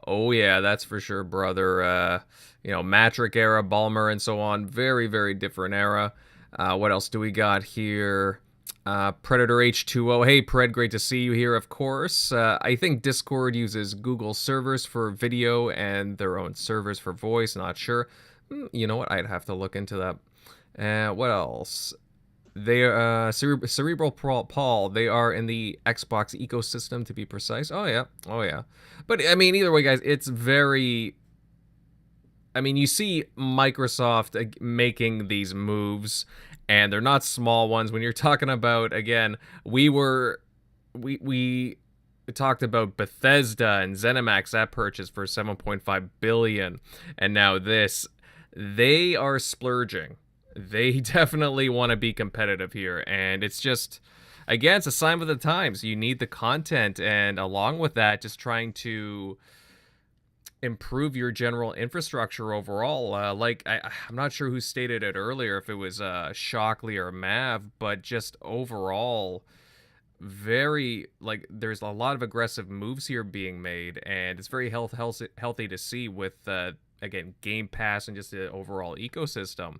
Oh yeah, that's for sure, brother. Matrick era, Ballmer, and so on. Very, very different era. What else do we got here? Predator H2O. Hey, Pred, great to see you here, of course. I think Discord uses Google servers for video and their own servers for voice. Not sure. You know what? I'd have to look into that. What else? They Cerebral Paul. They are in the Xbox ecosystem, to be precise. Oh yeah. But I mean, either way, guys, it's very. I mean, you see Microsoft making these moves, and they're not small ones. When you're talking about, again, we were we talked about Bethesda and ZeniMax, that purchase for 7.5 billion, and now this. They are splurging. They definitely want to be competitive here, and it's just, again, it's a sign of the times. You need the content, and along with that, just trying to improve your general infrastructure overall. I'm not sure who stated it earlier, if it was Shockley or Mav, but just overall, very, like, there's a lot of aggressive moves here being made, and it's very healthy to see with again, Game Pass and just the overall ecosystem.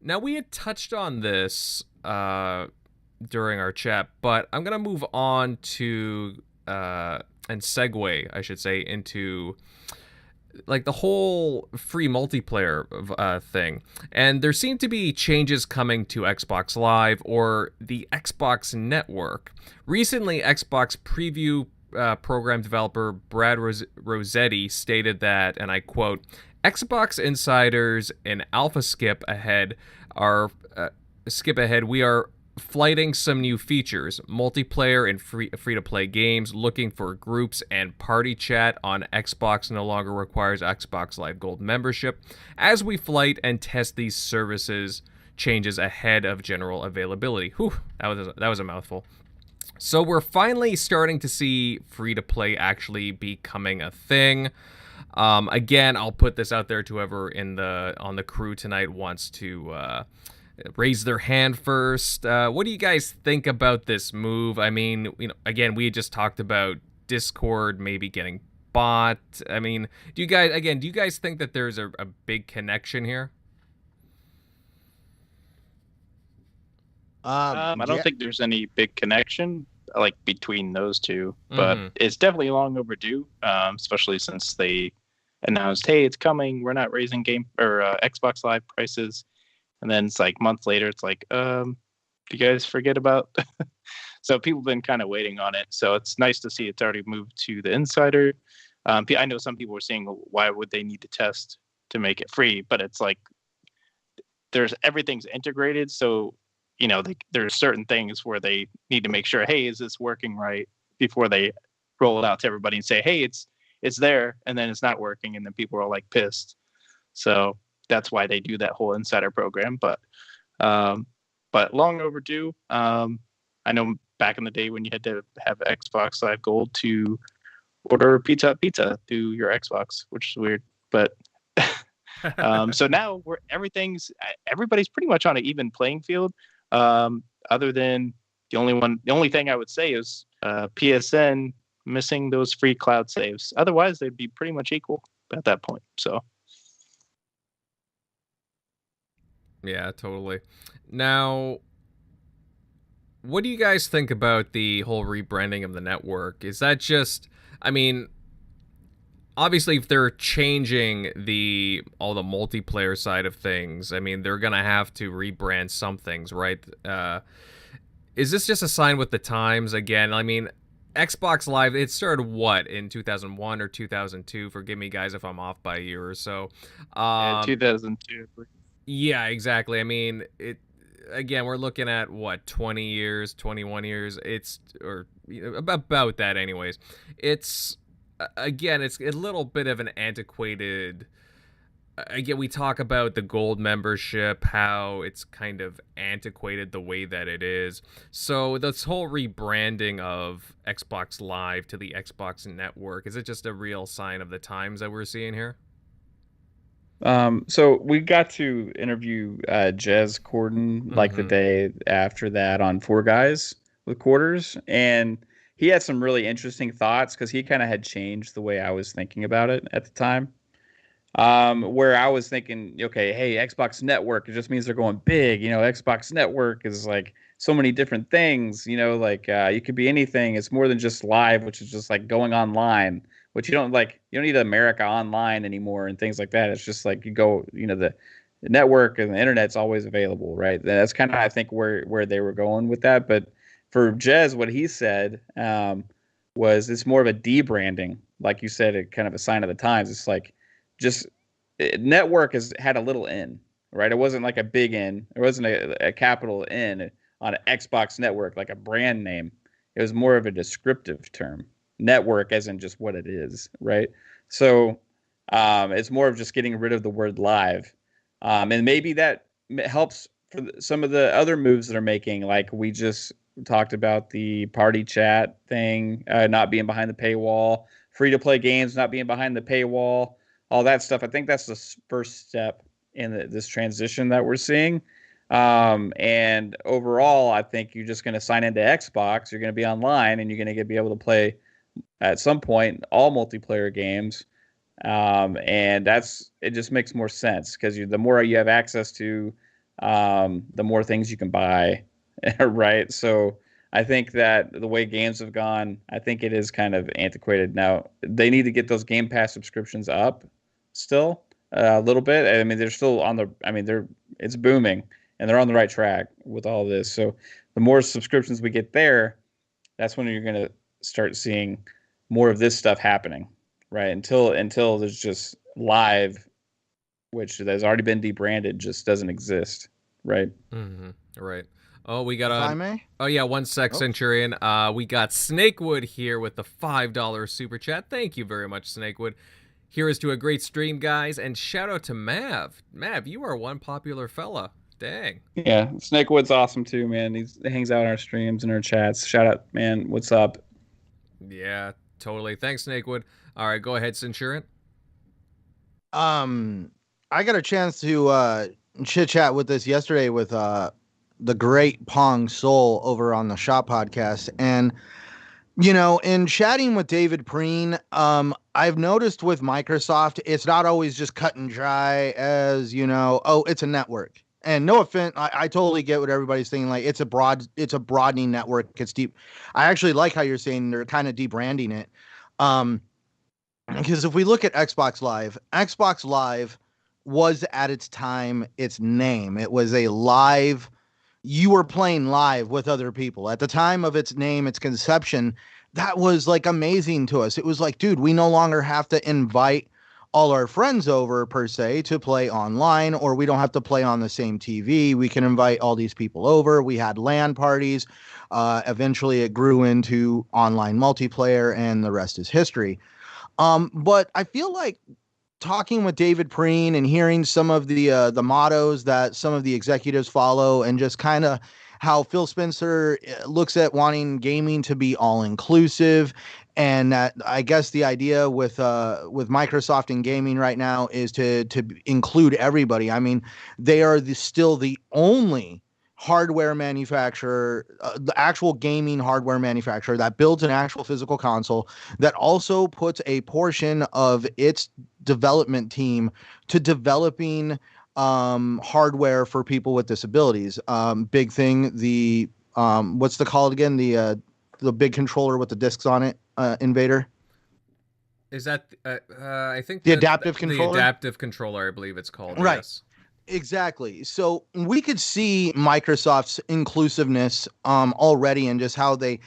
Now, we had touched on this during our chat, but I'm gonna move on to and segue, I should say, into like the whole free multiplayer thing. And there seem to be changes coming to Xbox Live or the Xbox Network. Recently, Xbox preview program developer Brad Rossetti stated that, and I quote, Xbox insiders in alpha skip ahead, we are flighting some new features, multiplayer and free-to-play games, looking for groups and party chat on Xbox no longer requires Xbox Live Gold membership, as we flight and test these services changes ahead of general availability. Whew, that was a mouthful. So we're finally starting to see free-to-play actually becoming a thing. Again, I'll put this out there to whoever on the crew tonight wants to raise their hand first. What do you guys think about this move? I mean, again, we just talked about Discord maybe getting bought. I mean, do you guys think that there's a big connection here? I don't think there's any big connection like between those two, but it's definitely long overdue, especially since they announced, hey, it's coming, we're not raising Xbox Live prices. And then it's like months later, it's like, do you guys forget about? So people have been kind of waiting on it. So it's nice to see it's already moved to the insider. I know some people were saying, why would they need to test to make it free? But it's like, everything's integrated. So, there's certain things where they need to make sure, hey, is this working right, before they roll it out to everybody and say, hey, it's there, and then it's not working, and then people are like pissed. So that's why they do that whole insider program. But long overdue. I know back in the day when you had to have Xbox Live Gold to order pizza through your Xbox, which is weird. But so now everybody's pretty much on an even playing field. Other than the only thing I would say is PSN missing those free cloud saves. Otherwise, they'd be pretty much equal at that point. So. Yeah, totally. Now, what do you guys think about the whole rebranding of the network? Is that just, I mean, obviously if they're changing all the multiplayer side of things, I mean, they're going to have to rebrand some things, right? Is this just a sign with the times again? I mean, Xbox Live, it started in 2001 or 2002? Forgive me, guys, if I'm off by a year or so. 2002. Yeah, exactly. I mean, again, we're looking at 20 years, 21 years. Or about that anyways. It's again, it's a little bit of an antiquated. Again, we talk about the gold membership, how it's kind of antiquated the way that it is. So this whole rebranding of Xbox Live to the Xbox Network, is it just a real sign of the times that we're seeing here? So we got to interview Jez Corden like the day after that on Four Guys with Quarters, and he had some really interesting thoughts because he kind of had changed the way I was thinking about it at the time. Where I was thinking, okay, hey, Xbox Network, it just means they're going big. Xbox Network is like so many different things. You could be anything. It's more than just live, which is just like going online. Which you don't need America Online anymore and things like that. It's just like you go, the network and the internet's always available, right? That's kind of, I think, where they were going with that. But for Jez, what he said was it's more of a debranding, like you said, it kind of a sign of the times. It's like network has had a little N, right? It wasn't like a big N. It wasn't a capital N on an Xbox Network, like a brand name. It was more of a descriptive term. Network as in just what it is, right? So it's more of just getting rid of the word live. And maybe that helps for some of the other moves that are making, like we just talked about the party chat thing, not being behind the paywall, free-to-play games not being behind the paywall, all that stuff. I think that's the first step in this transition that we're seeing. And overall, I think you're just going to sign into Xbox. You're going to be online, and you're going to be able to play at some point all multiplayer games. And it just makes more sense because the more you have access to, the more things you can buy, right? So I think that the way games have gone, I think it is kind of antiquated now. They need to get those Game Pass subscriptions up still a little bit. I mean, they're still it's booming. And they're on the right track with all this. So the more subscriptions we get there, that's when you're going to start seeing more of this stuff happening, right? Until there's just live, which has already been debranded, just doesn't exist, right? Mm-hmm. Right. Oh, we got If I may? Oh yeah, 1 sec, Centurion. We got Snakewood here with the $5 super chat. Thank you very much, Snakewood. Here is to a great stream, guys, and shout out to Mav. Mav, you are one popular fella. Dang. Yeah, Snakewood's awesome too, man. He hangs out in our streams and our chats. Shout out, man. What's up? Yeah, totally. Thanks, Snakewood. All right, go ahead, Centurion. I got a chance to chit chat with this yesterday with the great Pong Soul over on the Shop Podcast, and in chatting with David Preen, I've noticed with Microsoft, it's not always just cut and dry as it's a network. And no offense, I totally get what everybody's saying. Like it's a broadening network. It's deep. I actually like how you're saying they're kind of debranding it. Because if we look at Xbox Live was at its time, its name. It was a live. You were playing live with other people. At the time of its name, its conception, that was like amazing to us. It was like, dude, we no longer have to invite all our friends over per se to play online, or we don't have to play on the same TV. We can invite all these people over. We had LAN parties. Eventually it grew into online multiplayer, and the rest is history. But I feel like talking with David Preen and hearing some of the mottos that some of the executives follow, and just kind of how Phil Spencer looks at wanting gaming to be all inclusive. And that I guess the idea with Microsoft and gaming right now is to include everybody. I mean, they are still the only hardware manufacturer, the actual gaming hardware manufacturer that builds an actual physical console that also puts a portion of its development team to developing hardware for people with disabilities. Big thing, the what's the called again? The big controller with the discs on it. Invader. Is that I think the adaptive controller? The adaptive controller, I believe it's called. Right. Yes. Exactly. So we could see Microsoft's inclusiveness already, and just how they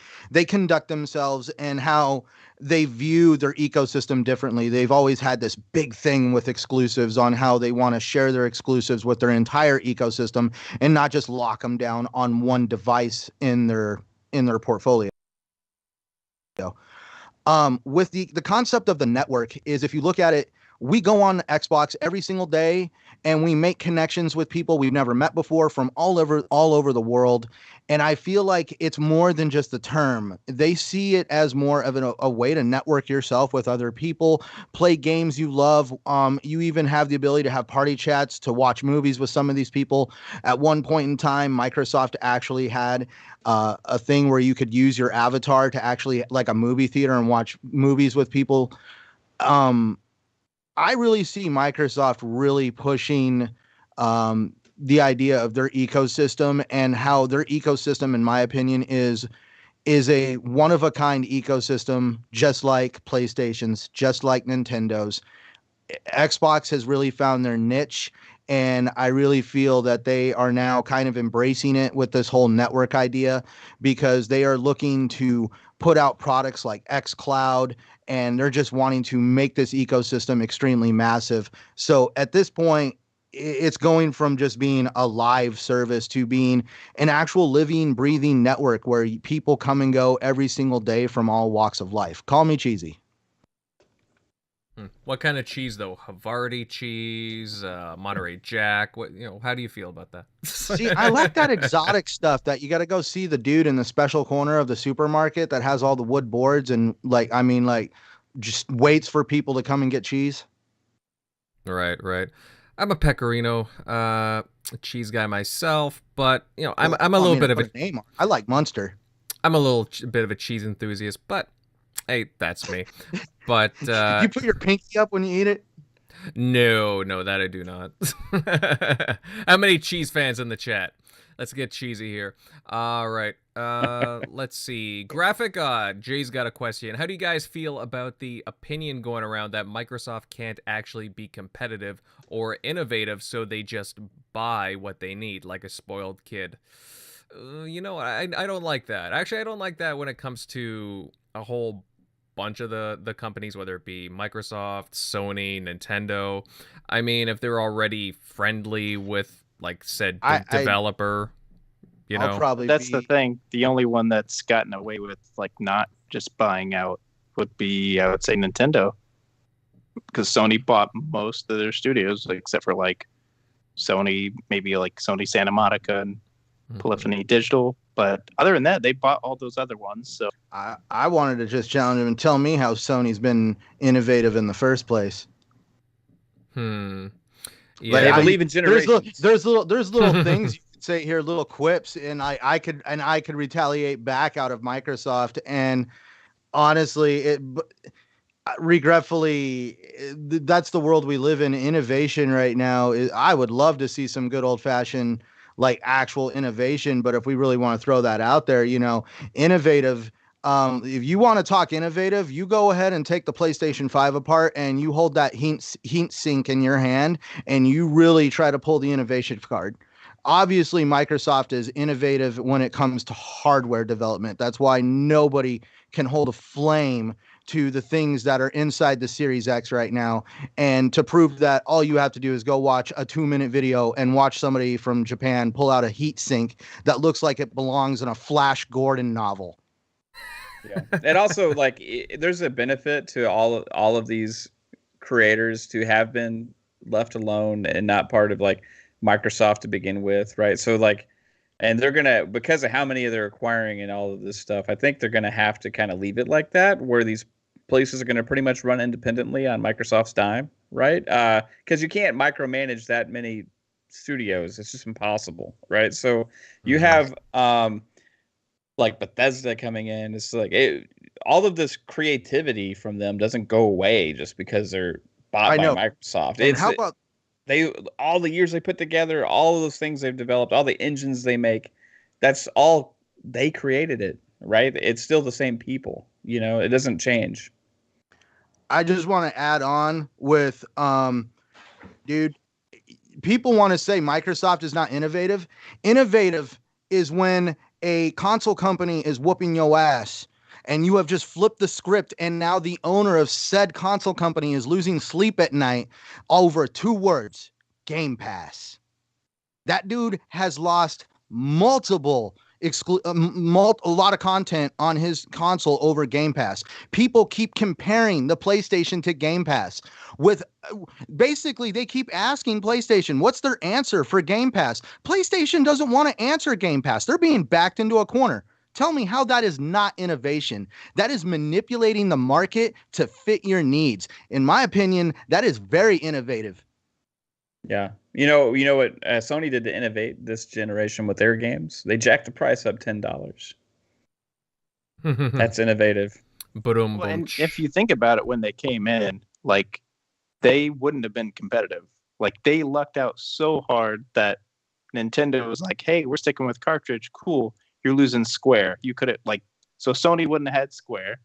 conduct themselves and how they view their ecosystem differently. They've always had this big thing with exclusives on how they want to share their exclusives with their entire ecosystem and not just lock them down on one device in their portfolio. With the concept of the network is, if you look at it, we go on Xbox every single day and we make connections with people we've never met before from all over the world. And I feel like it's more than just the term. They see it as more of a way to network yourself with other people, play games you love. You even have the ability to have party chats, to watch movies with some of these people. At one point in time, Microsoft actually had a thing where you could use your avatar to actually, like a movie theater, and watch movies with people. I really see Microsoft really pushing the idea of their ecosystem, and how their ecosystem, in my opinion, is a one-of-a-kind ecosystem, just like PlayStation's, just like Nintendo's. Xbox has really found their niche, and I really feel that they are now kind of embracing it with this whole network idea, because they are looking to put out products like xCloud, and they're just wanting to make this ecosystem extremely massive. So at this point, it's going from just being a live service to being an actual living, breathing network where people come and go every single day from all walks of life. Call me cheesy. What kind of cheese though? Havarti cheese, Monterey Jack. What, how do you feel about that? See, I like that exotic stuff that you got to go see the dude in the special corner of the supermarket that has all the wood boards and just waits for people to come and get cheese. Right. I'm a pecorino cheese guy myself, but I'm a little bit of a name. I like Munster. I'm a little bit of a cheese enthusiast, but hey, that's me. But you put your pinky up when you eat it? No, that I do not. How many cheese fans in the chat? Let's get cheesy here. All right. Let's see. Graphic Jay's got a question. How do you guys feel about the opinion going around that Microsoft can't actually be competitive or innovative, so they just buy what they need, like a spoiled kid? I don't like that. Actually, I don't like that when it comes to a whole bunch of the companies, whether it be Microsoft, Sony, Nintendo. I mean, if they're already friendly with, like, said developer, That's the thing. The only one that's gotten away with, like, not just buying out would be, I would say, Nintendo. Because Sony bought most of their studios, except for, like, Sony, maybe, like, Sony Santa Monica and Polyphony Digital. But other than that, they bought all those other ones. So I wanted to just challenge him and tell me how Sony's been innovative in the first place. Yeah, they believe in generations. There's little things you could say here, little quips, and I could retaliate back out of Microsoft. And honestly, regretfully, that's the world we live in. Innovation right now I would love to see some good old fashioned, like, actual innovation. But if we really want to throw that out there, innovative, if you want to talk innovative, you go ahead and take the PlayStation 5 apart and you hold that heat sink in your hand and you really try to pull the innovation card. Obviously, Microsoft is innovative when it comes to hardware development. That's why nobody can hold a flame to the things that are inside the Series X right now. And to prove that, all you have to do is go watch a 2-minute video and watch somebody from Japan pull out a heat sink that looks like it belongs in a Flash Gordon novel. Yeah. And also, like, there's a benefit to all of these creators to have been left alone and not part of, like, Microsoft to begin with, right? So, like, and they're gonna, because of how many they're acquiring and all of this stuff, I think they're gonna have to kind of leave it like that, where these places are gonna pretty much run independently on Microsoft's dime, right? Because you can't micromanage that many studios; it's just impossible, right? So you have like Bethesda coming in. It's like all of this creativity from them doesn't go away just because they're bought by Microsoft. And how about all the years they put together, all of those things they've developed, all the engines they make, that's all they created it, right? It's still the same people, it doesn't change. I just want to add on with, dude, people want to say Microsoft is not innovative. Innovative is when a console company is whooping your ass and you have just flipped the script, and now the owner of said console company is losing sleep at night over 2 words: Game Pass. That dude has lost a lot of content on his console over Game Pass. People keep comparing the PlayStation to Game Pass with basically they keep asking PlayStation, what's their answer for Game Pass? PlayStation doesn't want to answer Game Pass. They're being backed into a corner. Tell me how that is not innovation. That is manipulating the market to fit your needs. In my opinion, that is very innovative. Yeah. You know what Sony did to innovate this generation with their games? They jacked the price up $10. That's innovative. Well, and if you think about it, when they came in, like, they wouldn't have been competitive. Like, they lucked out so hard that Nintendo was like, hey, we're sticking with cartridge. Cool. You're losing Square. You could have, like, so Sony wouldn't have had Square.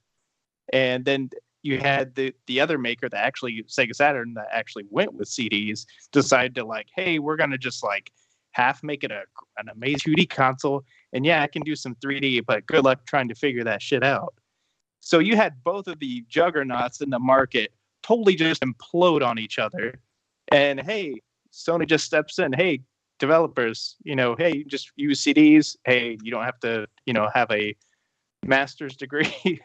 And then you had the other maker that actually, Sega Saturn, that actually went with CDs, decided to, like, hey, we're going to just, like, half make it an amazing 2D console. And yeah, I can do some 3D, but good luck trying to figure that shit out. So you had both of the juggernauts in the market totally just implode on each other. And hey, Sony just steps in. Hey, developers, hey, just use CDs. Hey, you don't have to, have a master's degree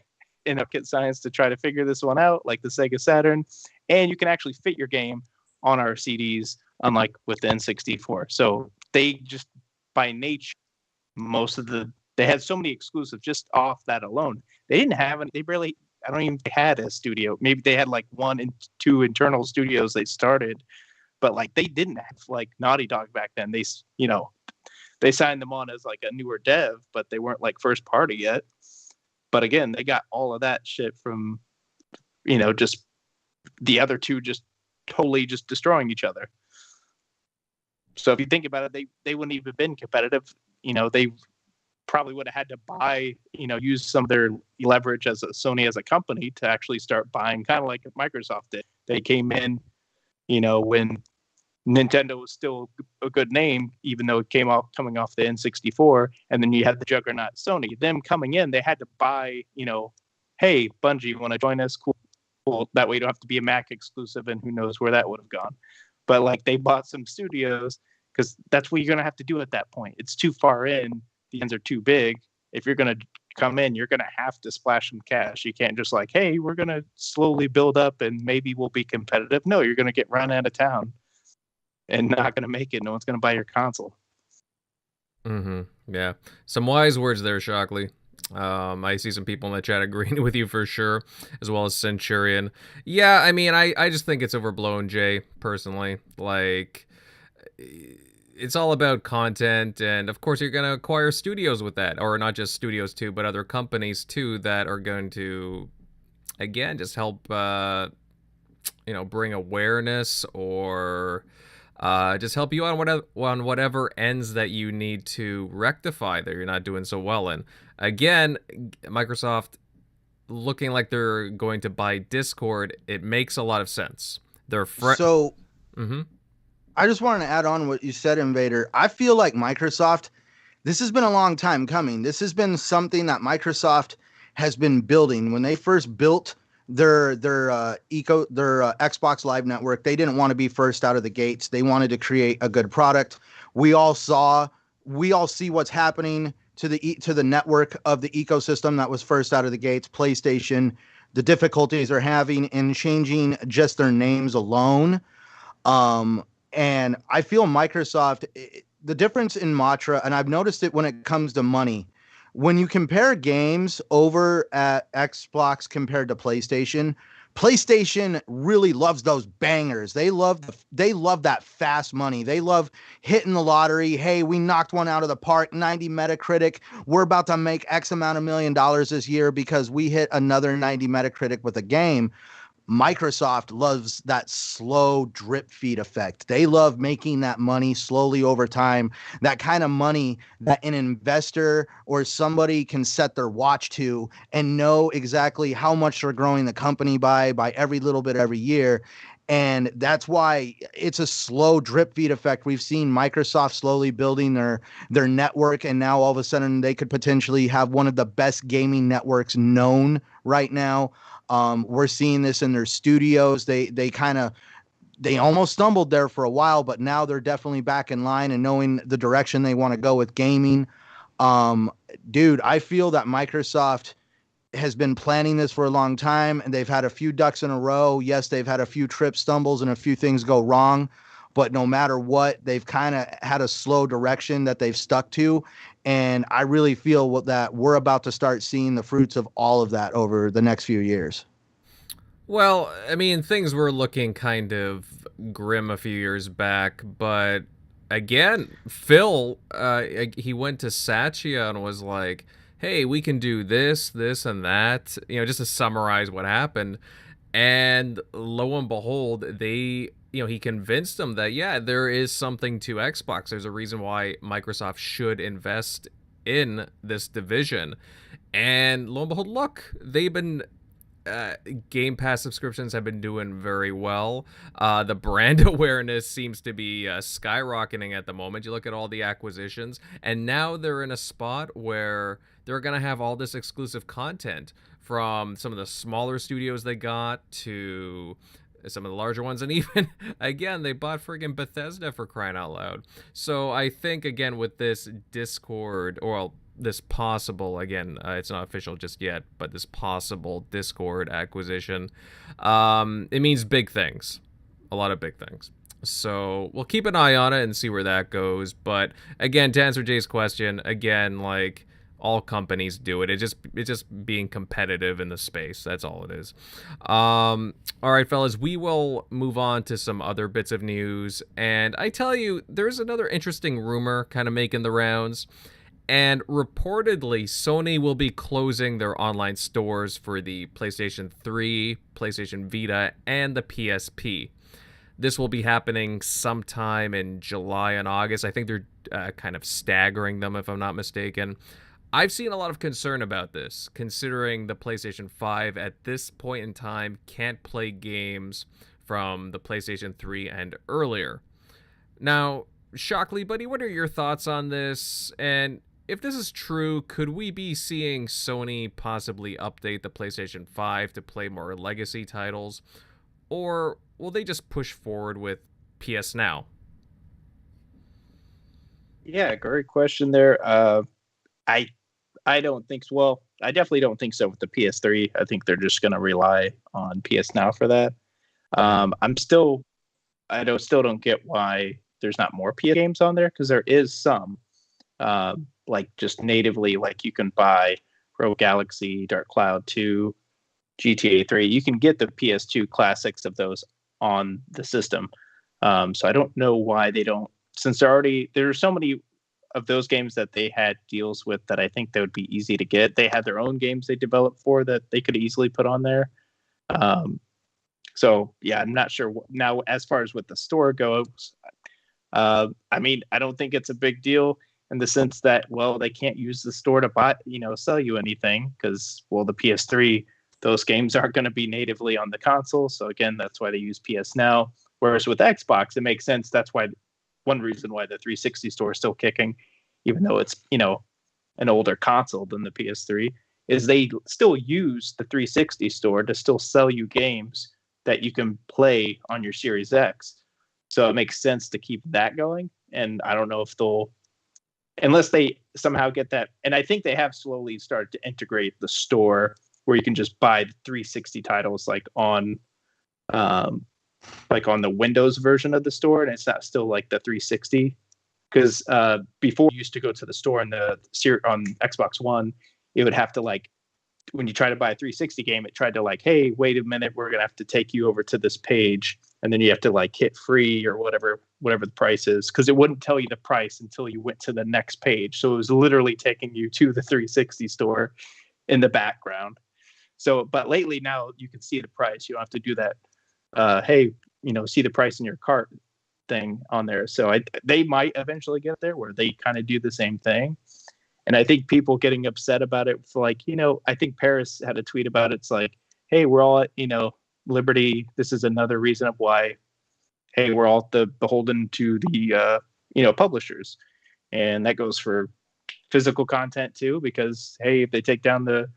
in rocket science to try to figure this one out, like the Sega Saturn. And you can actually fit your game on our CDs, unlike with the N64. So they just, by nature, they had so many exclusives just off that alone. They didn't have they barely, I don't even think they had a studio. Maybe they had like 1 and 2 internal studios they started, but like they didn't have like Naughty Dog back then. They signed them on as like a newer dev, but they weren't like first party yet. But again, they got all of that shit from, just the other two just totally just destroying each other. So if you think about it, they wouldn't even have been competitive. They probably would have had to buy, use some of their leverage as a Sony as a company to actually start buying, kind of like Microsoft did. They came in, when Nintendo was still a good name, even though it coming off the N64, and then you had the juggernaut Sony. Them coming in, they had to buy, hey, Bungie, you want to join us? Cool. That way you don't have to be a Mac exclusive, and who knows where that would have gone. But like they bought some studios because that's what you're going to have to do at that point. It's too far in. The ends are too big. If you're going to come in, you're going to have to splash some cash. You can't just like, hey, we're going to slowly build up and maybe we'll be competitive. No, you're going to get run out of town and not going to make it. No one's going to buy your console. Yeah. Some wise words there, Shockley. I see some people in the chat agreeing with you for sure, as well as Centurion. Yeah, I mean, I just think it's overblown, Jay, personally. Like, it's all about content, and of course you're going to acquire studios with that, or not just studios too, but other companies too that are going to, again, just help, bring awareness or just help you on whatever ends that you need to rectify that you're not doing so well in. Again, Microsoft looking like they're going to buy Discord, it makes a lot of sense. They're I just wanted to add on what you said, Invader. I feel like Microsoft, this has been a long time coming. This has been something that Microsoft has been building. When they first built their Xbox Live Network, they didn't want to be first out of the gates. They wanted to create a good product. We all see what's happening to the network of the ecosystem that was first out of the gates, PlayStation, the difficulties they're having in changing just their names alone. And I feel Microsoft, the difference in Matra, and I've noticed it when it comes to money, when you compare games over at Xbox compared to PlayStation, PlayStation really loves those bangers. They love that fast money. They love hitting the lottery. Hey, we knocked one out of the park, 90 Metacritic. We're about to make X amount of $1 million this year because we hit another 90 Metacritic with a game. Microsoft loves that slow drip feed effect. They love making that money slowly over time, that kind of money that an investor or somebody can set their watch to and know exactly how much they're growing the company by every little bit every year. And that's why it's a slow drip feed effect. We've seen Microsoft slowly building their network, and now all of a sudden they could potentially have one of the best gaming networks known right now. We're seeing this in their studios. They almost stumbled there for a while, but now they're definitely back in line and knowing the direction they want to go with gaming. Dude, I feel that Microsoft has been planning this for a long time, and they've had a few ducks in a row. Yes, they've had a few trip stumbles and a few things go wrong, but no matter what, they've kind of had a slow direction that they've stuck to. And I really feel that we're about to start seeing the fruits of all of that over the next few years. Well, I mean, things were looking kind of grim a few years back, but again, Phil, he went to Satya and was like, hey, we can do this, this, and that, just to summarize what happened. And lo and behold, he convinced them that, yeah, there is something to Xbox. There's a reason why Microsoft should invest in this division. And lo and behold, look, they've been, Game Pass subscriptions have been doing very well. The brand awareness seems to be skyrocketing at the moment. You look at all the acquisitions, and now they're in a spot where they're going to have all this exclusive content from some of the smaller studios they got to some of the larger ones, and even again they bought friggin' Bethesda, for crying out loud. So I think again with this Discord, or well, this possible, again, it's not official just yet, but this possible Discord acquisition, it means big things, a lot of big things. So we'll keep an eye on it and see where that goes. But again, to answer Jay's question, again, like, all companies do it. It's just being competitive in the space. That's all it is. All right, fellas, we will move on to some other bits of news. And I tell you, there's another interesting rumor kind of making the rounds. And reportedly, Sony will be closing their online stores for the PlayStation 3, PlayStation Vita, and the PSP. This will be happening sometime in July and August. I think they're kind of staggering them, if I'm not mistaken. I've seen a lot of concern about this, considering the PlayStation 5 at this point in time can't play games from the PlayStation 3 and earlier. Now, Shockley, buddy, what are your thoughts on this? And if this is true, could we be seeing Sony possibly update the PlayStation 5 to play more legacy titles? Or will they just push forward with PS Now? Yeah, great question there. I don't think so. Well, I definitely don't think so with the PS3. I think they're just going to rely on PS Now for that. Still don't get why there's not more PS games on there, because there is some, like just natively, like you can buy Rogue Galaxy, Dark Cloud 2, GTA 3. You can get the PS2 classics of those on the system. So I don't know why they don't, since there are so many of those games that they had deals with that I think that would be easy to get. They had their own games they developed for that they could easily put on there. So yeah, I'm not sure now as far as what the store goes. I mean, I don't think it's a big deal in the sense that, well, they can't use the store to buy, sell you anything, because, well, the PS3, those games aren't going to be natively on the console. So again, that's why they use PS Now. Whereas with Xbox, it makes sense. That's why one reason why the 360 store is still kicking, even though it's, an older console than the PS3, is they still use the 360 store to still sell you games that you can play on your Series X. So it makes sense to keep that going. And I don't know if unless they somehow get that. And I think they have slowly started to integrate the store where you can just buy the 360 titles like on the Windows version of the store, and it's not still like the 360. Because before you used to go to the store on Xbox One, it would have to, like, when you try to buy a 360 game, it tried to, like, hey, wait a minute, we're gonna have to take you over to this page, and then you have to, like, hit free or whatever the price is, because it wouldn't tell you the price until you went to the next page. So it was literally taking you to the 360 store in the background. So, but lately now you can see the price. You don't have to do that. Hey, see the price in your cart thing on there. So they might eventually get there where they kind of do the same thing. And I think people getting upset about it, like, I think Paris had a tweet about it. It's like, hey, we're all at, Liberty. This is another reason of why, hey, we're all beholden to the, publishers. And that goes for physical content too, because, hey, if they take down the,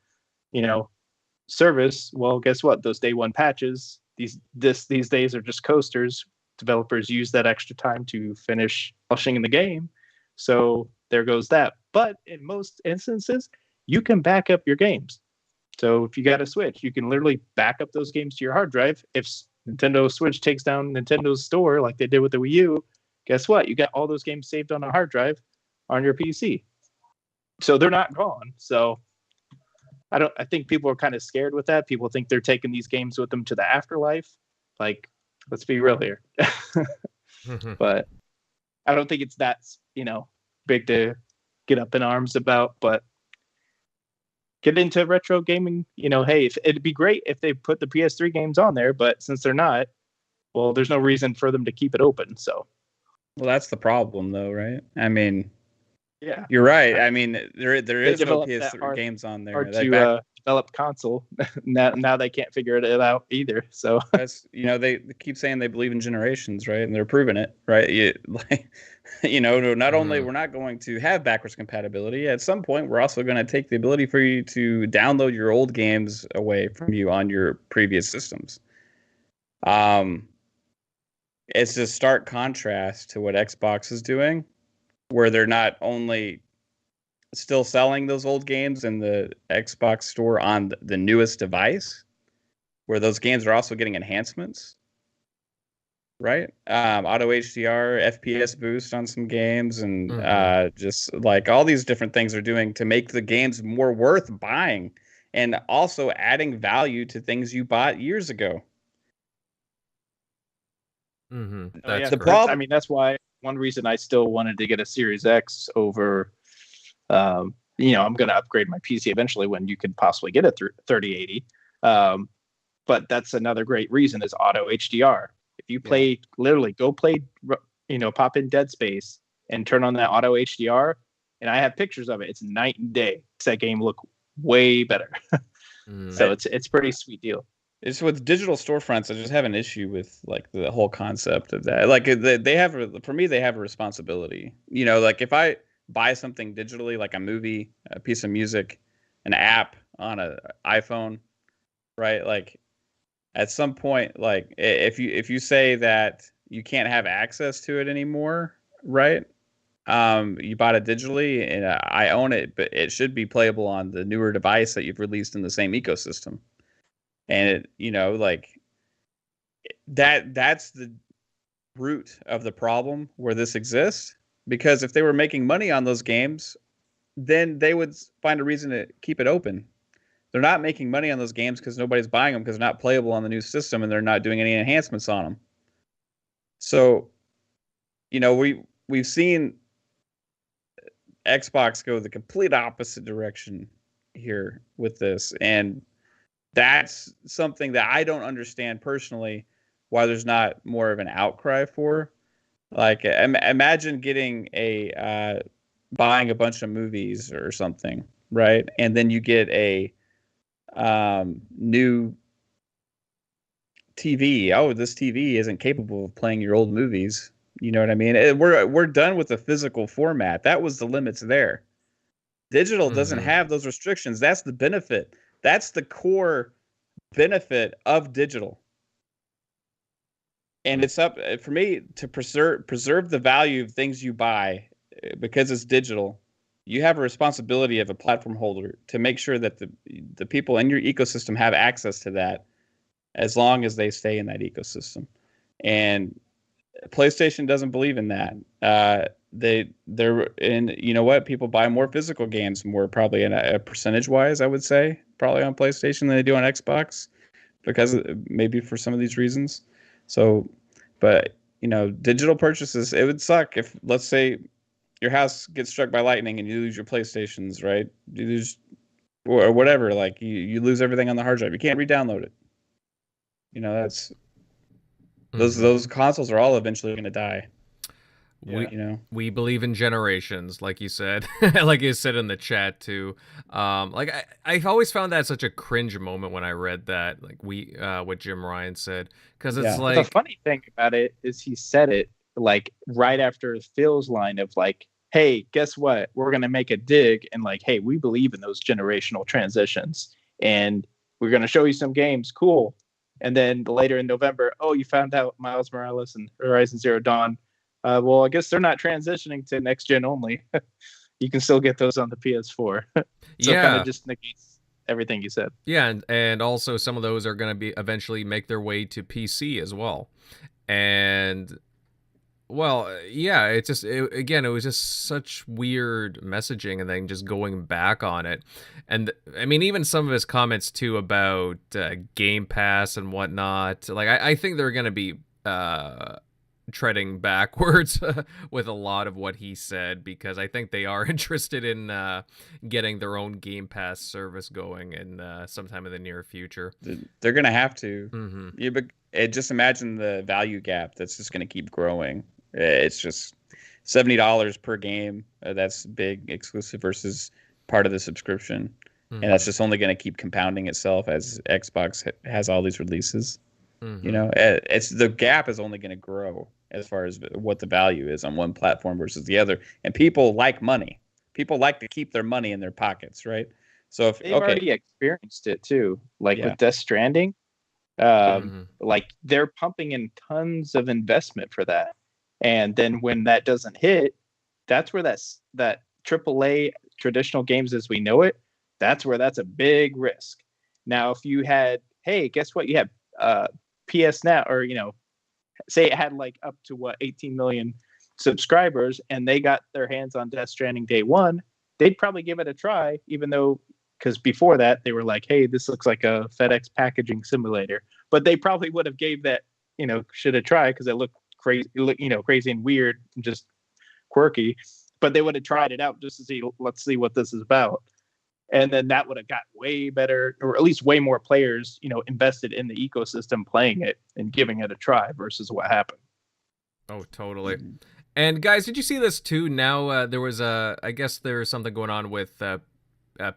service, well, guess what? Those day one patches, these days are just coasters. Developers use that extra time to finish polishing in the game. So there goes that. But in most instances, you can back up your games. So if you got a Switch, you can literally back up those games to your hard drive. If Nintendo Switch takes down Nintendo's store like they did with the Wii U, guess what? You got all those games saved on a hard drive on your PC. So they're not gone. So I think people are kind of scared with that. People think they're taking these games with them to the afterlife. Like, let's be real here. But I don't think it's that, big to get up in arms about. But get into retro gaming, hey, it'd be great if they put the PS3 games on there. But since they're not, well, there's no reason for them to keep it open. So, well, that's the problem, though, right? I mean, yeah, you're right. I mean, there is no PS3 games on there. Hard to develop console. now they can't figure it out either. So that's, they keep saying they believe in generations, right? And they're proving it, right? Not only we're not going to have backwards compatibility, at some point we're also going to take the ability for you to download your old games away from you on your previous systems. It's a stark contrast to what Xbox is doing, where they're not only still selling those old games in the Xbox store on the newest device, where those games are also getting enhancements, right? Auto HDR, FPS boost on some games, and just like all these different things are doing to make the games more worth buying, and also adding value to things you bought years ago. That's the problem. I mean, that's why one reason I still wanted to get a Series X over. I'm going to upgrade my PC eventually when you could possibly get a 3080. But that's another great reason is auto HDR. If you play, literally go play, pop in Dead Space and turn on that auto HDR, and I have pictures of it. It's night and day. Makes that game look way better. So it's pretty sweet deal. It's with digital storefronts. I just have an issue with like the whole concept of that. Like they have a responsibility. Like if I buy something digitally, like a movie, a piece of music, an app on an iPhone, right? Like at some point, like if you say that you can't have access to it anymore, right? You bought it digitally, and I own it, but it should be playable on the newer device that you've released in the same ecosystem. And that's the root of the problem where this exists. Because if they were making money on those games, then they would find a reason to keep it open. They're not making money on those games because nobody's buying them because they're not playable on the new system and they're not doing any enhancements on them. So, we've seen Xbox go the complete opposite direction here with this. And that's something that I don't understand personally why there's not more of an outcry for. Like, imagine getting buying a bunch of movies or something, right? And then you get a new TV. Oh, this TV isn't capable of playing your old movies. You know what I mean? We're done with the physical format. That was the limits there. Digital doesn't have those restrictions. That's the benefit. That's the core benefit of digital. And it's up for me to preserve the value of things you buy because it's digital. You have a responsibility of a platform holder to make sure that the people in your ecosystem have access to that as long as they stay in that ecosystem. And PlayStation doesn't believe in that. They're in, people buy more physical games, more probably in a percentage wise, I would say, probably on PlayStation than they do on Xbox, because maybe for some of these reasons. So, but digital purchases, it would suck if, let's say, your house gets struck by lightning and you lose your PlayStations, right? You lose, or whatever, like you lose everything on the hard drive. You can't re-download it. That's those consoles are all eventually going to die. We believe in generations, like you said, like you said in the chat too. I've always found that such a cringe moment when I read that, like what Jim Ryan said, because it's like the funny thing about it is he said it like right after Phil's line of like, hey, guess what? We're going to make a dig and like, hey, we believe in those generational transitions and we're going to show you some games. Cool. And then later in November, oh, you found out Miles Morales and Horizon Zero Dawn. Well, I guess they're not transitioning to next gen only. You can still get those on the PS4. So it kind of just negates everything you said. Yeah, and also some of those are going to be eventually make their way to PC as well. And well, yeah, it was just such weird messaging, and then just going back on it. And I mean, even some of his comments too about Game Pass and whatnot. Like, I think they're going to be treading backwards with a lot of what he said, because I think they are interested in getting their own Game Pass service going in sometime in the near future. They're going to have to. Just imagine the value gap that's just going to keep growing. It's just $70 per game. That's big exclusive versus part of the subscription. And that's just only going to keep compounding itself as Xbox has all these releases. It's the gap is only going to grow as far as what the value is on one platform versus the other. And people like money. People like to keep their money in their pockets, right? So if they've already experienced it too, like with Death Stranding, Like they're pumping in tons of investment for that. And then when that doesn't hit, that's where that AAA traditional games as we know it, that's where that's a big risk. Now, if you had, hey, guess what? You have PS Now, or, say it had like up to 18 million subscribers, and they got their hands on Death Stranding day one, they'd probably give it a try, even though, because before that they were like, hey, this looks like a FedEx packaging simulator. But they probably would have gave that, should have tried, because it looked crazy, crazy and weird and just quirky. But they would have tried it out just to see, let's see what this is about. And then that would have got way better, or at least way more players, invested in the ecosystem playing it and giving it a try versus what happened. Oh, totally. And guys, did you see this too? Now there was I guess there's something going on with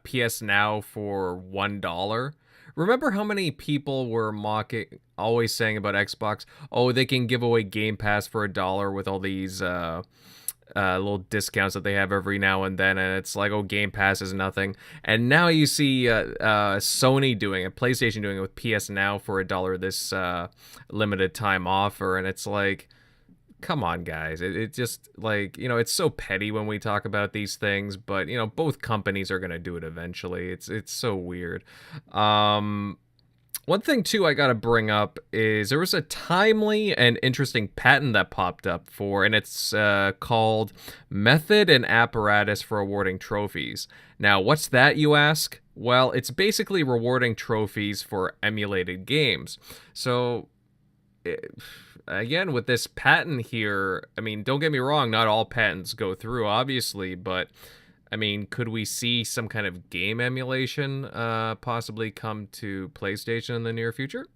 PS Now for $1. Remember how many people were always saying about Xbox, oh, they can give away Game Pass for $1 with all these little discounts that they have every now and then, and it's like, oh, Game Pass is nothing. And now you see Sony doing it, PlayStation doing it with PS Now for $1, this limited time offer, and it's like, come on, guys. It just, like, it's so petty when we talk about these things, but, both companies are going to do it eventually. It's so weird. One thing, too, I got to bring up is there was a timely and interesting patent that popped up and it's called Method and Apparatus for Awarding Trophies. Now, what's that, you ask? Well, it's basically rewarding trophies for emulated games. So, again, with this patent here, I mean, don't get me wrong, not all patents go through, obviously, but I mean, could we see some kind of game emulation possibly come to PlayStation in the near future?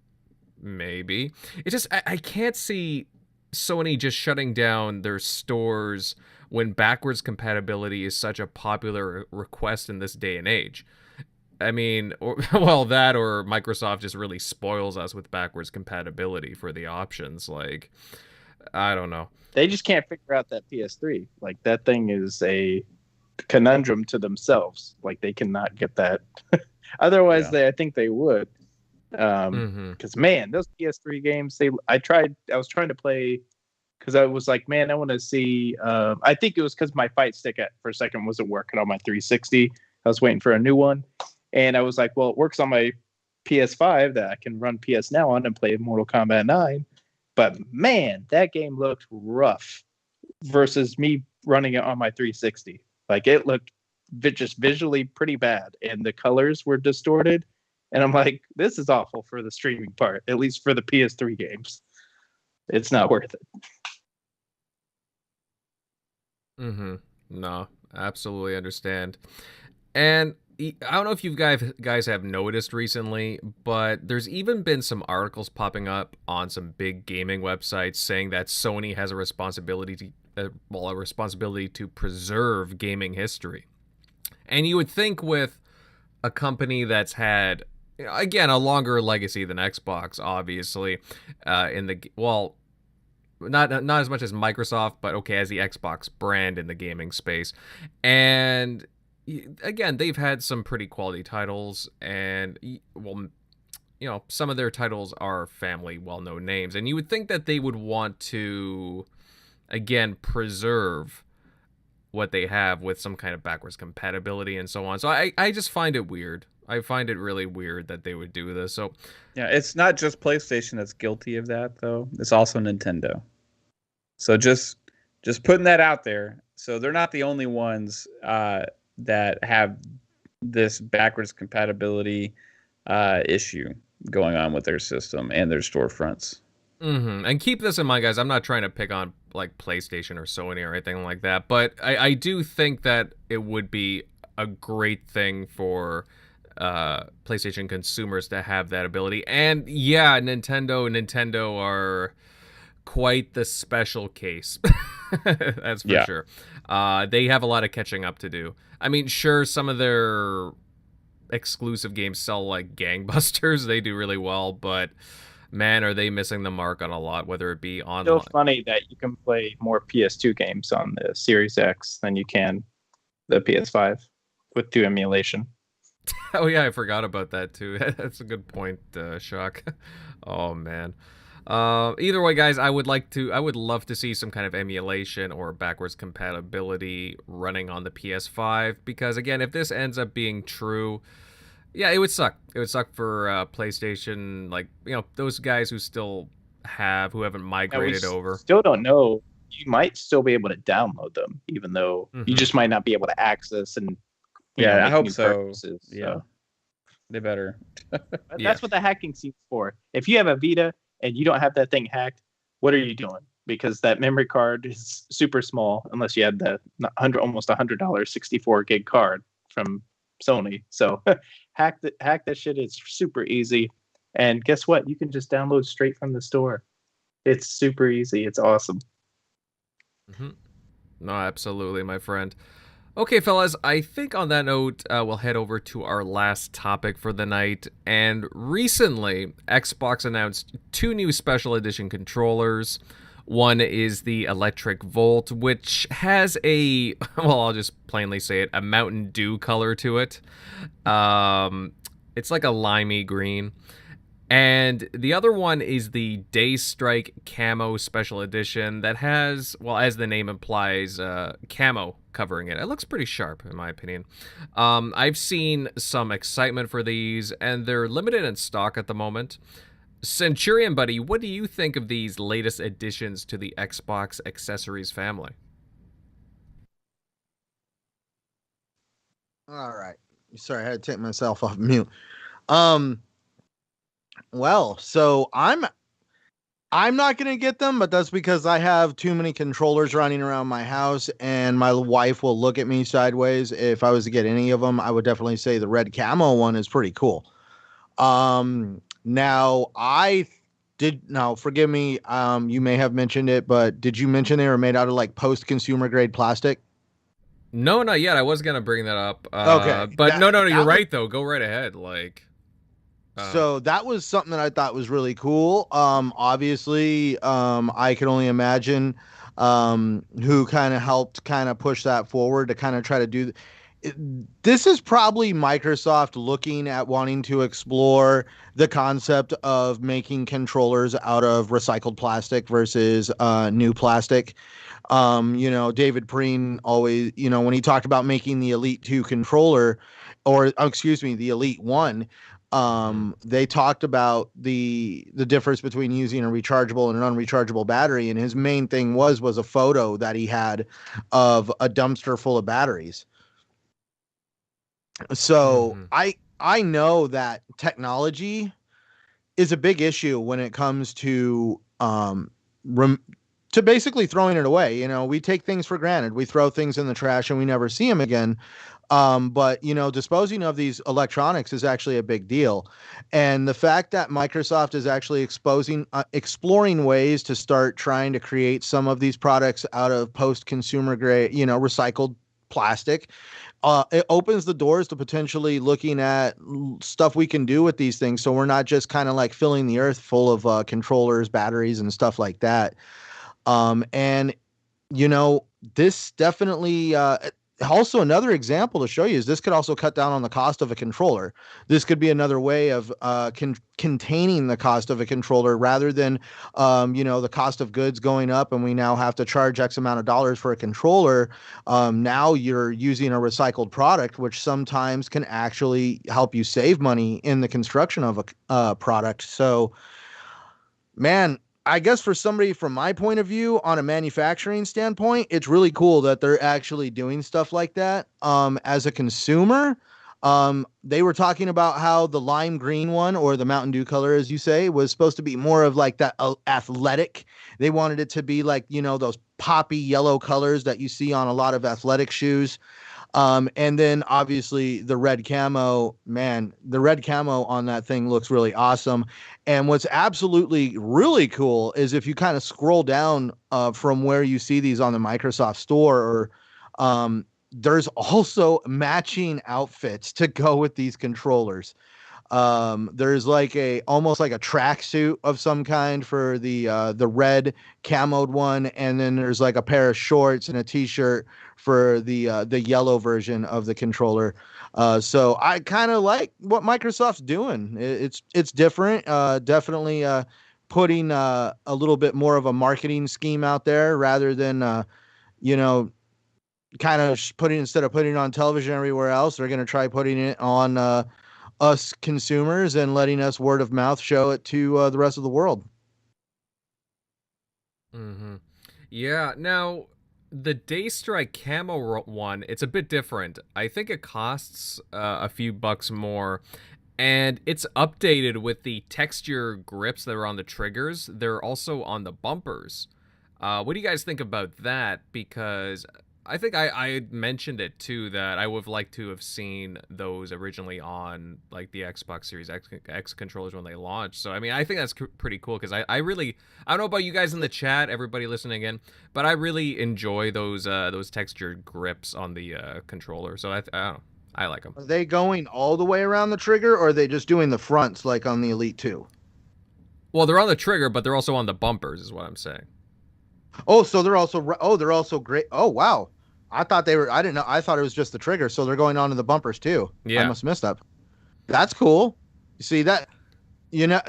Maybe. It's just, I can't see Sony just shutting down their stores when backwards compatibility is such a popular request in this day and age. I mean, that or Microsoft just really spoils us with backwards compatibility for the options. Like, I don't know. They just can't figure out that PS3. Like, that thing is a conundrum to themselves. Like, they cannot get that. Otherwise, I think they would. Because, man, those PS3 games, I was trying to play, because I was like, man, I want to see. I think it was because my fight stick for a second wasn't working on my 360. I was waiting for a new one. And I was like, well, it works on my PS5 that I can run PS Now on and play Mortal Kombat 9. But man, that game looked rough versus me running it on my 360. Like, it looked just visually pretty bad, and the colors were distorted. And I'm like, this is awful for the streaming part, at least for the PS3 games. It's not worth it. No, absolutely understand. And I don't know if you guys have noticed recently, but there's even been some articles popping up on some big gaming websites saying that Sony has a responsibility to preserve gaming history. And you would think with a company that's had, again, a longer legacy than Xbox, obviously, not as much as Microsoft, but okay, as the Xbox brand in the gaming space. And again, they've had some pretty quality titles, and some of their titles are family well-known names, and you would think that they would want to, again, preserve what they have with some kind of backwards compatibility and so on. So I just find it weird. I find it really weird that they would do this. So yeah, it's not just PlayStation that's guilty of that, though. It's also Nintendo. So just putting that out there. So they're not the only ones that have this backwards compatibility issue going on with their system and their storefronts. And keep this in mind, guys. I'm not trying to pick on like PlayStation or Sony or anything like that, but I do think that it would be a great thing for PlayStation consumers to have that ability. And yeah, Nintendo are quite the special case. That's for sure. They have a lot of catching up to do. I mean, sure, some of their exclusive games sell like gangbusters. They do really well, but man, are they missing the mark on a lot, whether it be online. It's still funny that you can play more PS2 games on the Series X than you can the PS5 with 2 emulation. Oh yeah, I forgot about that too. That's a good point, Shock. Oh man. Either way, guys, I would love to see some kind of emulation or backwards compatibility running on the PS5, because again, if this ends up being true, yeah, it would suck. It would suck for PlayStation, like, those guys who haven't migrated over. Still don't know. You might still be able to download them, even though you just might not be able to access and I hope so. Purchases, yeah, so. They better. That's what the hacking seems for. If you have a Vita and you don't have that thing hacked, what are you doing? Because that memory card is super small, unless you had the almost $100 64 gig card from Sony. So hack that shit. It's super easy. And guess what? You can just download straight from the store. It's super easy. It's awesome. Mm-hmm. No, absolutely, my friend. Okay, fellas, I think on that note, we'll head over to our last topic for the night. And recently, Xbox announced 2 new special edition controllers. One is the Electric Volt, which has I'll just plainly say it, a Mountain Dew color to it. It's like a limey green. And the other one is the Daystrike Camo Special Edition that has, well, as the name implies, camo covering it. It looks pretty sharp, in my opinion. I've seen some excitement for these, and they're limited in stock at the moment. Centurion Buddy, what do you think of these latest additions to the Xbox accessories family? All right. Sorry, I had to take myself off mute. Well, so I'm not going to get them, but that's because I have too many controllers running around my house, and my wife will look at me sideways. If I was to get any of them, I would definitely say the red camo one is pretty cool. Now forgive me, you may have mentioned it, but did you mention they were made out of like post-consumer grade plastic? No, not yet. I was going to bring that up. Okay. But no, you're right, though. Go right ahead. So that was something that I thought was really cool. Obviously, I can only imagine who kind of helped kind of push that forward to kind of try to do. This is probably Microsoft looking at wanting to explore the concept of making controllers out of recycled plastic versus new plastic. David Preen always, when he talked about making the Elite 2 controller, the Elite 1, they talked about the difference between using a rechargeable and an unrechargeable battery, and his main thing was a photo that he had of a dumpster full of batteries. So I know that technology is a big issue when it comes to basically throwing it away. We take things for granted. We throw things in the trash and we never see them again. But disposing of these electronics is actually a big deal. And the fact that Microsoft is actually exploring ways to start trying to create some of these products out of post-consumer grade, recycled plastic, it opens the doors to potentially looking at stuff we can do with these things. So we're not just kind of like filling the earth full of controllers, batteries, and stuff like that. And this definitely, also another example to show you is this could also cut down on the cost of a controller. This could be another way of containing the cost of a controller rather than, the cost of goods going up and we now have to charge X amount of dollars for a controller. Now you're using a recycled product, which sometimes can actually help you save money in the construction of a product. So, man, I guess for somebody from my point of view on a manufacturing standpoint, it's really cool that they're actually doing stuff like that. As a consumer, they were talking about how the lime green one, or the Mountain Dew color, as you say, was supposed to be more of like that athletic. They wanted it to be like, those poppy yellow colors that you see on a lot of athletic shoes. And then obviously the red camo, man, the red camo on that thing looks really awesome. And what's absolutely really cool is if you kind of scroll down from where you see these on the Microsoft Store, or there's also matching outfits to go with these controllers. There's like almost like a tracksuit of some kind for the red camoed one, and then there's like a pair of shorts and a t-shirt for the yellow version of the controller. So I kind of like what Microsoft's doing. It's different. Definitely putting a little bit more of a marketing scheme out there rather than you know, kind of instead of putting it on television everywhere else, they're going to try putting it on us consumers and letting us word of mouth show it to the rest of the world. Mm-hmm. Yeah. Now, the Daystrike camo one, it's a bit different. I think it costs a few bucks more, and it's updated with the texture grips that are on the triggers. They're also on the bumpers. What do you guys think about that? Because I think I mentioned it too, that I would have liked to have seen those originally on like the Xbox Series X controllers when they launched. So I mean, I think that's pretty cool because I don't know about you guys in the chat, everybody listening in, but I really enjoy those textured grips on the controller. So I don't know, I like them. Are they going all the way around the trigger, or are they just doing the fronts like on the Elite 2? Well, they're on the trigger, but they're also on the bumpers, is what I'm saying. Oh, so they're also great. Oh, wow. I thought they were. I didn't know. I thought it was just the trigger. So they're going on to the bumpers too. Yeah. I must have missed that. That's cool. You see that?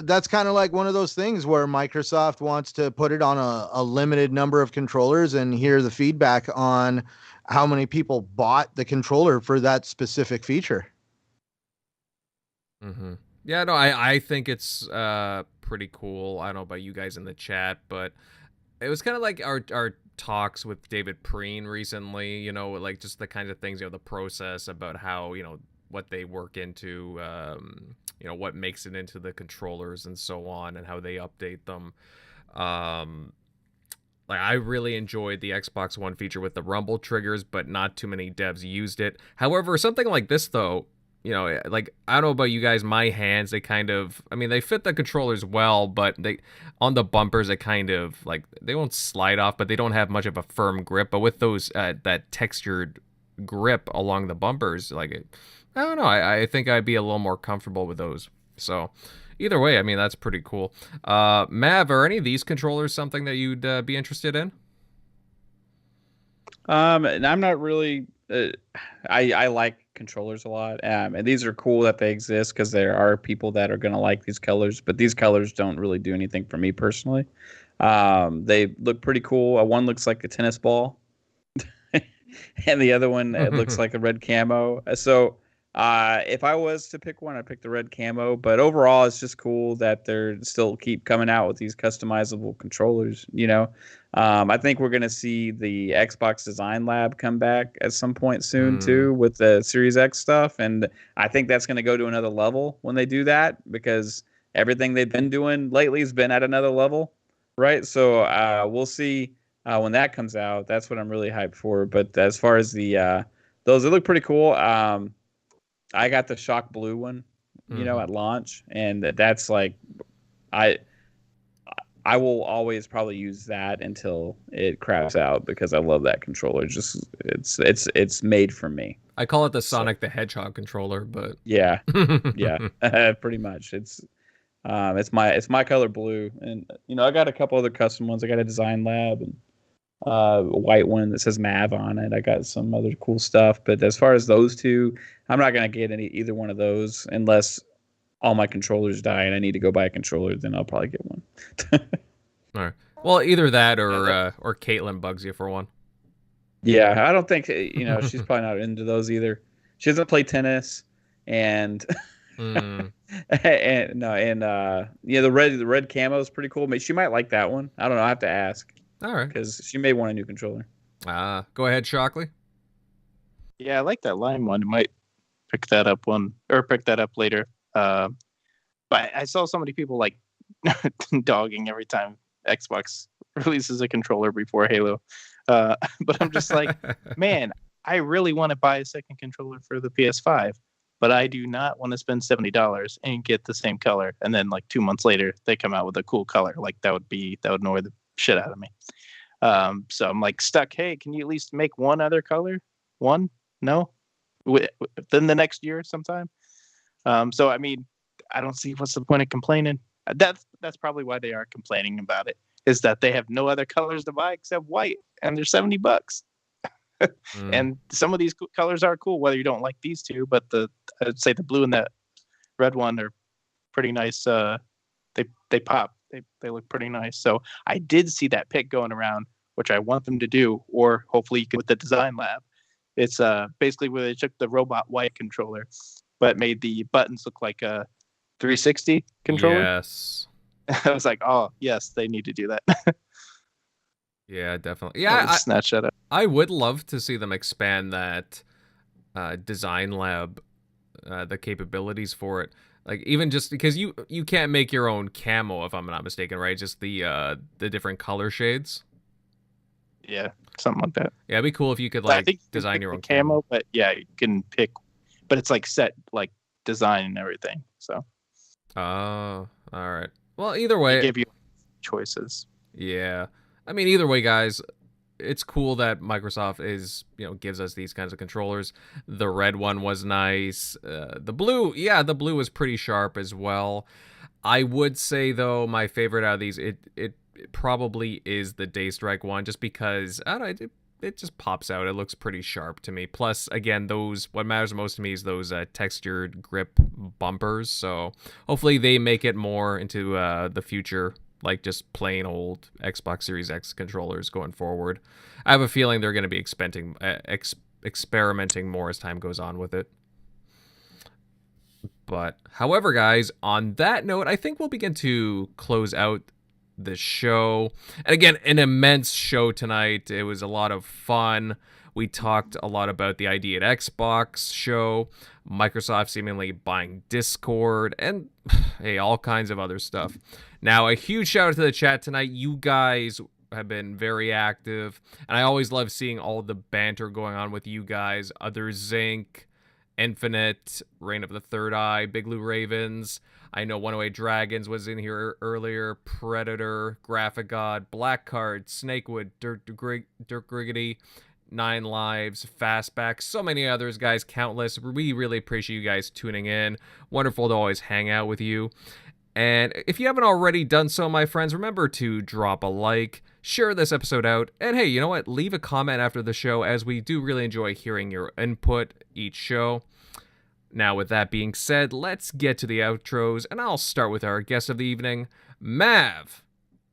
That's kind of like one of those things where Microsoft wants to put it on a limited number of controllers and hear the feedback on how many people bought the controller for that specific feature. Mm-hmm. Yeah, no, I think it's pretty cool. I don't know about you guys in the chat, but it was kind of like our talks with David Preen recently, like just the kinds of things, the process about how, what they work into, what makes it into the controllers and so on, and how they update them. Like, I really enjoyed the Xbox One feature with the rumble triggers, but not too many devs used it. However, something like this, though, like, I don't know about you guys, my hands, they kind of, I mean, they fit the controllers well, but on the bumpers, they kind of, like, they won't slide off, but they don't have much of a firm grip. But with those, that textured grip along the bumpers, like, I don't know, I think I'd be a little more comfortable with those. So, either way, I mean, that's pretty cool. Mav, are any of these controllers something that you'd be interested in? And I'm not really, I like controllers a lot, and these are cool that they exist because there are people that are going to like these colors, but these colors don't really do anything for me personally. They look pretty cool. One looks like a tennis ball and the other one it looks like a red camo. So if I was to pick one, I'd pick the red camo, but overall it's just cool that they're still keep coming out with these customizable controllers. I think we're going to see the Xbox Design Lab come back at some point soon too with the Series X stuff, and I think that's going to go to another level when they do that, because everything they've been doing lately has been at another level, right? So we'll see when that comes out. That's what I'm really hyped for. But as far as the those, they look pretty cool. I got the Shock Blue one, at launch, and that's like I will always probably use that until it craps out because I love that controller. Just it's made for me. I call it the Sonic the Hedgehog controller, but yeah, pretty much. It's my color blue, and I got a couple other custom ones. I got a Design Lab and a white one that says Mav on it. I got some other cool stuff, but as far as those two, I'm not gonna get either one of those unless all my controllers die and I need to go buy a controller. Then I'll probably get one. All right. Well, either that or Caitlin bugs you for one. Yeah, I don't think she's probably not into those either. She doesn't play tennis, and the red camo is pretty cool. She might like that one. I don't know. I have to ask. All right, because she may want a new controller. Go ahead, Shockley. Yeah, I like that lime one. Might pick that up later. But I saw so many people like dogging every time Xbox releases a controller before Halo. But I'm just like, man, I really want to buy a second controller for the PS5, but I do not want to spend $70 and get the same color. And then like 2 months later, they come out with a cool color. Like that would annoy the shit out of me. So I'm like stuck. Hey, can you at least make one other color? One? No? Within the next year sometime? So, I mean, I don't see what's the point of complaining. That's probably why they are complaining about it, is that they have no other colors to buy except white, and they're $70. And some of these colors are cool, whether you don't like these two, but I'd say the blue and that red one are pretty nice. They pop. They look pretty nice. So I did see that pic going around, which I want them to do, or hopefully you can with the design lab. It's basically where they took the robot white controller, but made the buttons look like a 360 controller. Yes. I was like, oh yes, they need to do that. Yeah, definitely. Yeah, snatch that up. I would love to see them expand that design lab, the capabilities for it. Like, even just because you can't make your own camo, if I'm not mistaken, right? Just the different color shades. Yeah, something like that. Yeah, it'd be cool if you could like design your own camo. But yeah, you can pick, but it's like set like design and everything. So. Oh, all right. Well, either way, they give you choices. Yeah. I mean, either way, guys, it's cool that Microsoft gives us these kinds of controllers. The red one was nice. The blue was pretty sharp as well. I would say, though, my favorite out of these, it probably is the Daystrike one, just because, I don't know, it just pops out. It looks pretty sharp to me. Plus, again, what matters most to me is those textured grip bumpers. So hopefully they make it more into the future, like just plain old Xbox Series X controllers going forward. I have a feeling they're going to be experimenting more as time goes on with it. But, however, guys, on that note, I think we'll begin to close out the show. And again, an immense show tonight. It was a lot of fun. We talked a lot about the ID at Xbox show, Microsoft seemingly buying Discord, and hey, all kinds of other stuff. Now, a huge shout out to the chat tonight. You guys have been very active, and I always love seeing all the banter going on with you guys. Other Zinc, Infinite, Reign of the Third Eye, Big Blue Ravens. I know 108 Dragons was in here earlier. Predator, Graphic God, Black Card, Snakewood, Dirk Griggity, Nine Lives, Fastback, so many others, guys, countless. We really appreciate you guys tuning in. Wonderful to always hang out with you. And if you haven't already done so, my friends, remember to drop a like, share this episode out, and hey, you know what? Leave a comment after the show, as we do really enjoy hearing your input each show. Now, with that being said, let's get to the outros, and I'll start with our guest of the evening, Mav.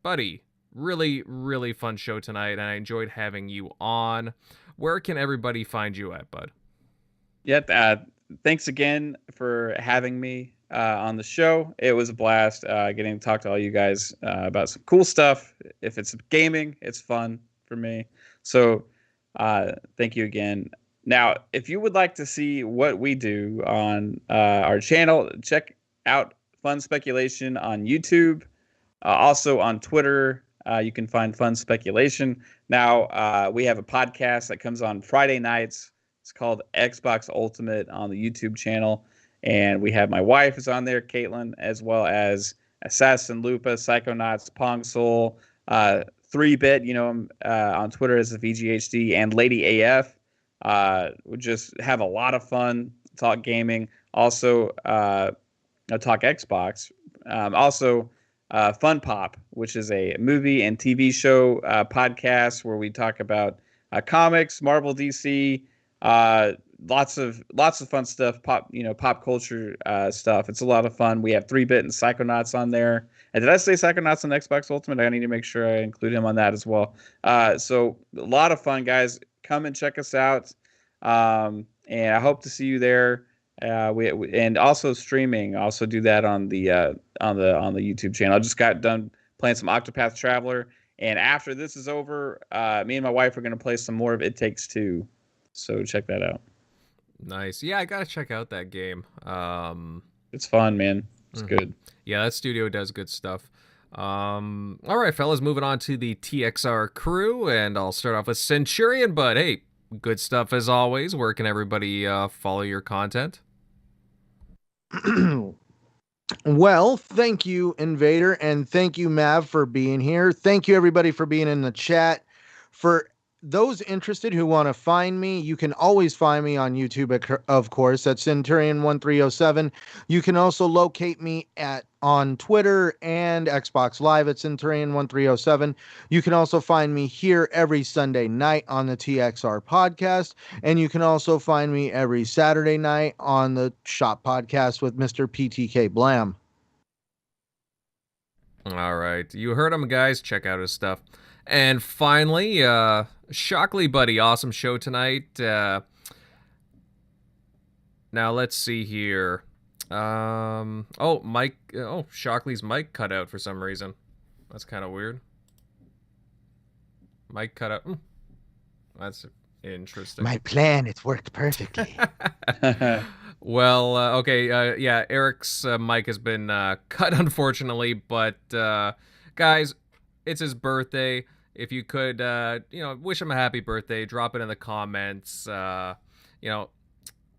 Buddy, really, really fun show tonight, and I enjoyed having you on. Where can everybody find you at, bud? Yeah, thanks again for having me on the show. It was a blast getting to talk to all you guys about some cool stuff. If it's gaming, it's fun for me. So thank you again. Now, if you would like to see what we do on our channel, check out Fun Speculation on YouTube. Also on Twitter, you can find Fun Speculation. Now, we have a podcast that comes on Friday nights. It's called Xbox Ultimate on the YouTube channel. And we have my wife is on there, Caitlin, as well as Assassin Lupa, Psychonauts, Pong Soul, 3-Bit, on Twitter as the VGHD, and Lady AF. We just have a lot of fun, talk gaming, also talk Xbox. Also, Fun Pop, which is a movie and TV show podcast where we talk about comics, Marvel, DC, lots of fun stuff, pop culture stuff. It's a lot of fun. We have 3-Bit and Psychonauts on there. And did I say Psychonauts on Xbox Ultimate? I need to make sure I include him on that as well. So a lot of fun, guys. Come and check us out. And I hope to see you there. We and also streaming. I also do that on the YouTube channel. I just got done playing some Octopath Traveler, and after this is over, me and my wife are going to play some more of It Takes Two. So check that out. Nice. Yeah, I gotta check out that game. It's fun, man. It's good. Yeah, that studio does good stuff. All right, fellas, moving on to the TXR crew, and I'll start off with Centurion. But hey, good stuff as always. Where can everybody follow your content? Well, thank you, Invader, and thank you, Mav, for being here. Thank you, everybody, for being in the chat. For those interested who want to find me, you can always find me on YouTube, of course, at Centurion1307. You can also locate me on Twitter and Xbox Live at Centurion1307. You can also find me here every Sunday night on the TXR Podcast, and you can also find me every Saturday night on the Shop Podcast with Mr. PTK Blam. All right, you heard him, guys. Check out his stuff. And finally, Shockley Buddy, awesome show tonight. Now let's see here. Mike. Oh, Shockley's mic cut out for some reason. That's kind of weird. Mic cut out. That's interesting. My plan, it's worked perfectly. Well, okay. Yeah, Eric's mic has been cut, unfortunately. But guys, it's his birthday. If you could, wish him a happy birthday, drop it in the comments.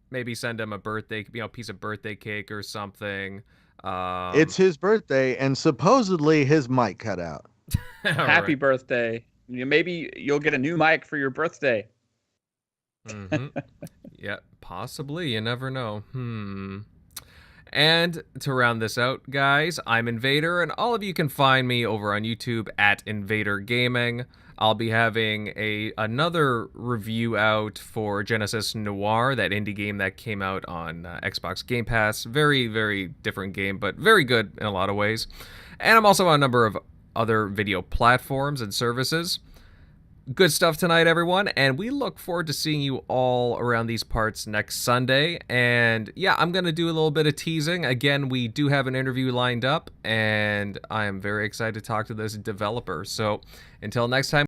Maybe send him a birthday, piece of birthday cake or something. It's his birthday, and supposedly his mic cut out. Happy birthday. Maybe you'll get a new mic for your birthday. Mm-hmm. Yeah, possibly. You never know. And to round this out, guys, I'm Invader, and all of you can find me over on YouTube at Invader Gaming. I'll be having another review out for Genesis Noir, that indie game that came out on Xbox Game Pass. Very, very different game, but very good in a lot of ways. And I'm also on a number of other video platforms and services. Good stuff tonight, everyone, and we look forward to seeing you all around these parts next Sunday. And yeah, I'm going to do a little bit of teasing. Again, we do have an interview lined up, and I am very excited to talk to this developer. So until next time.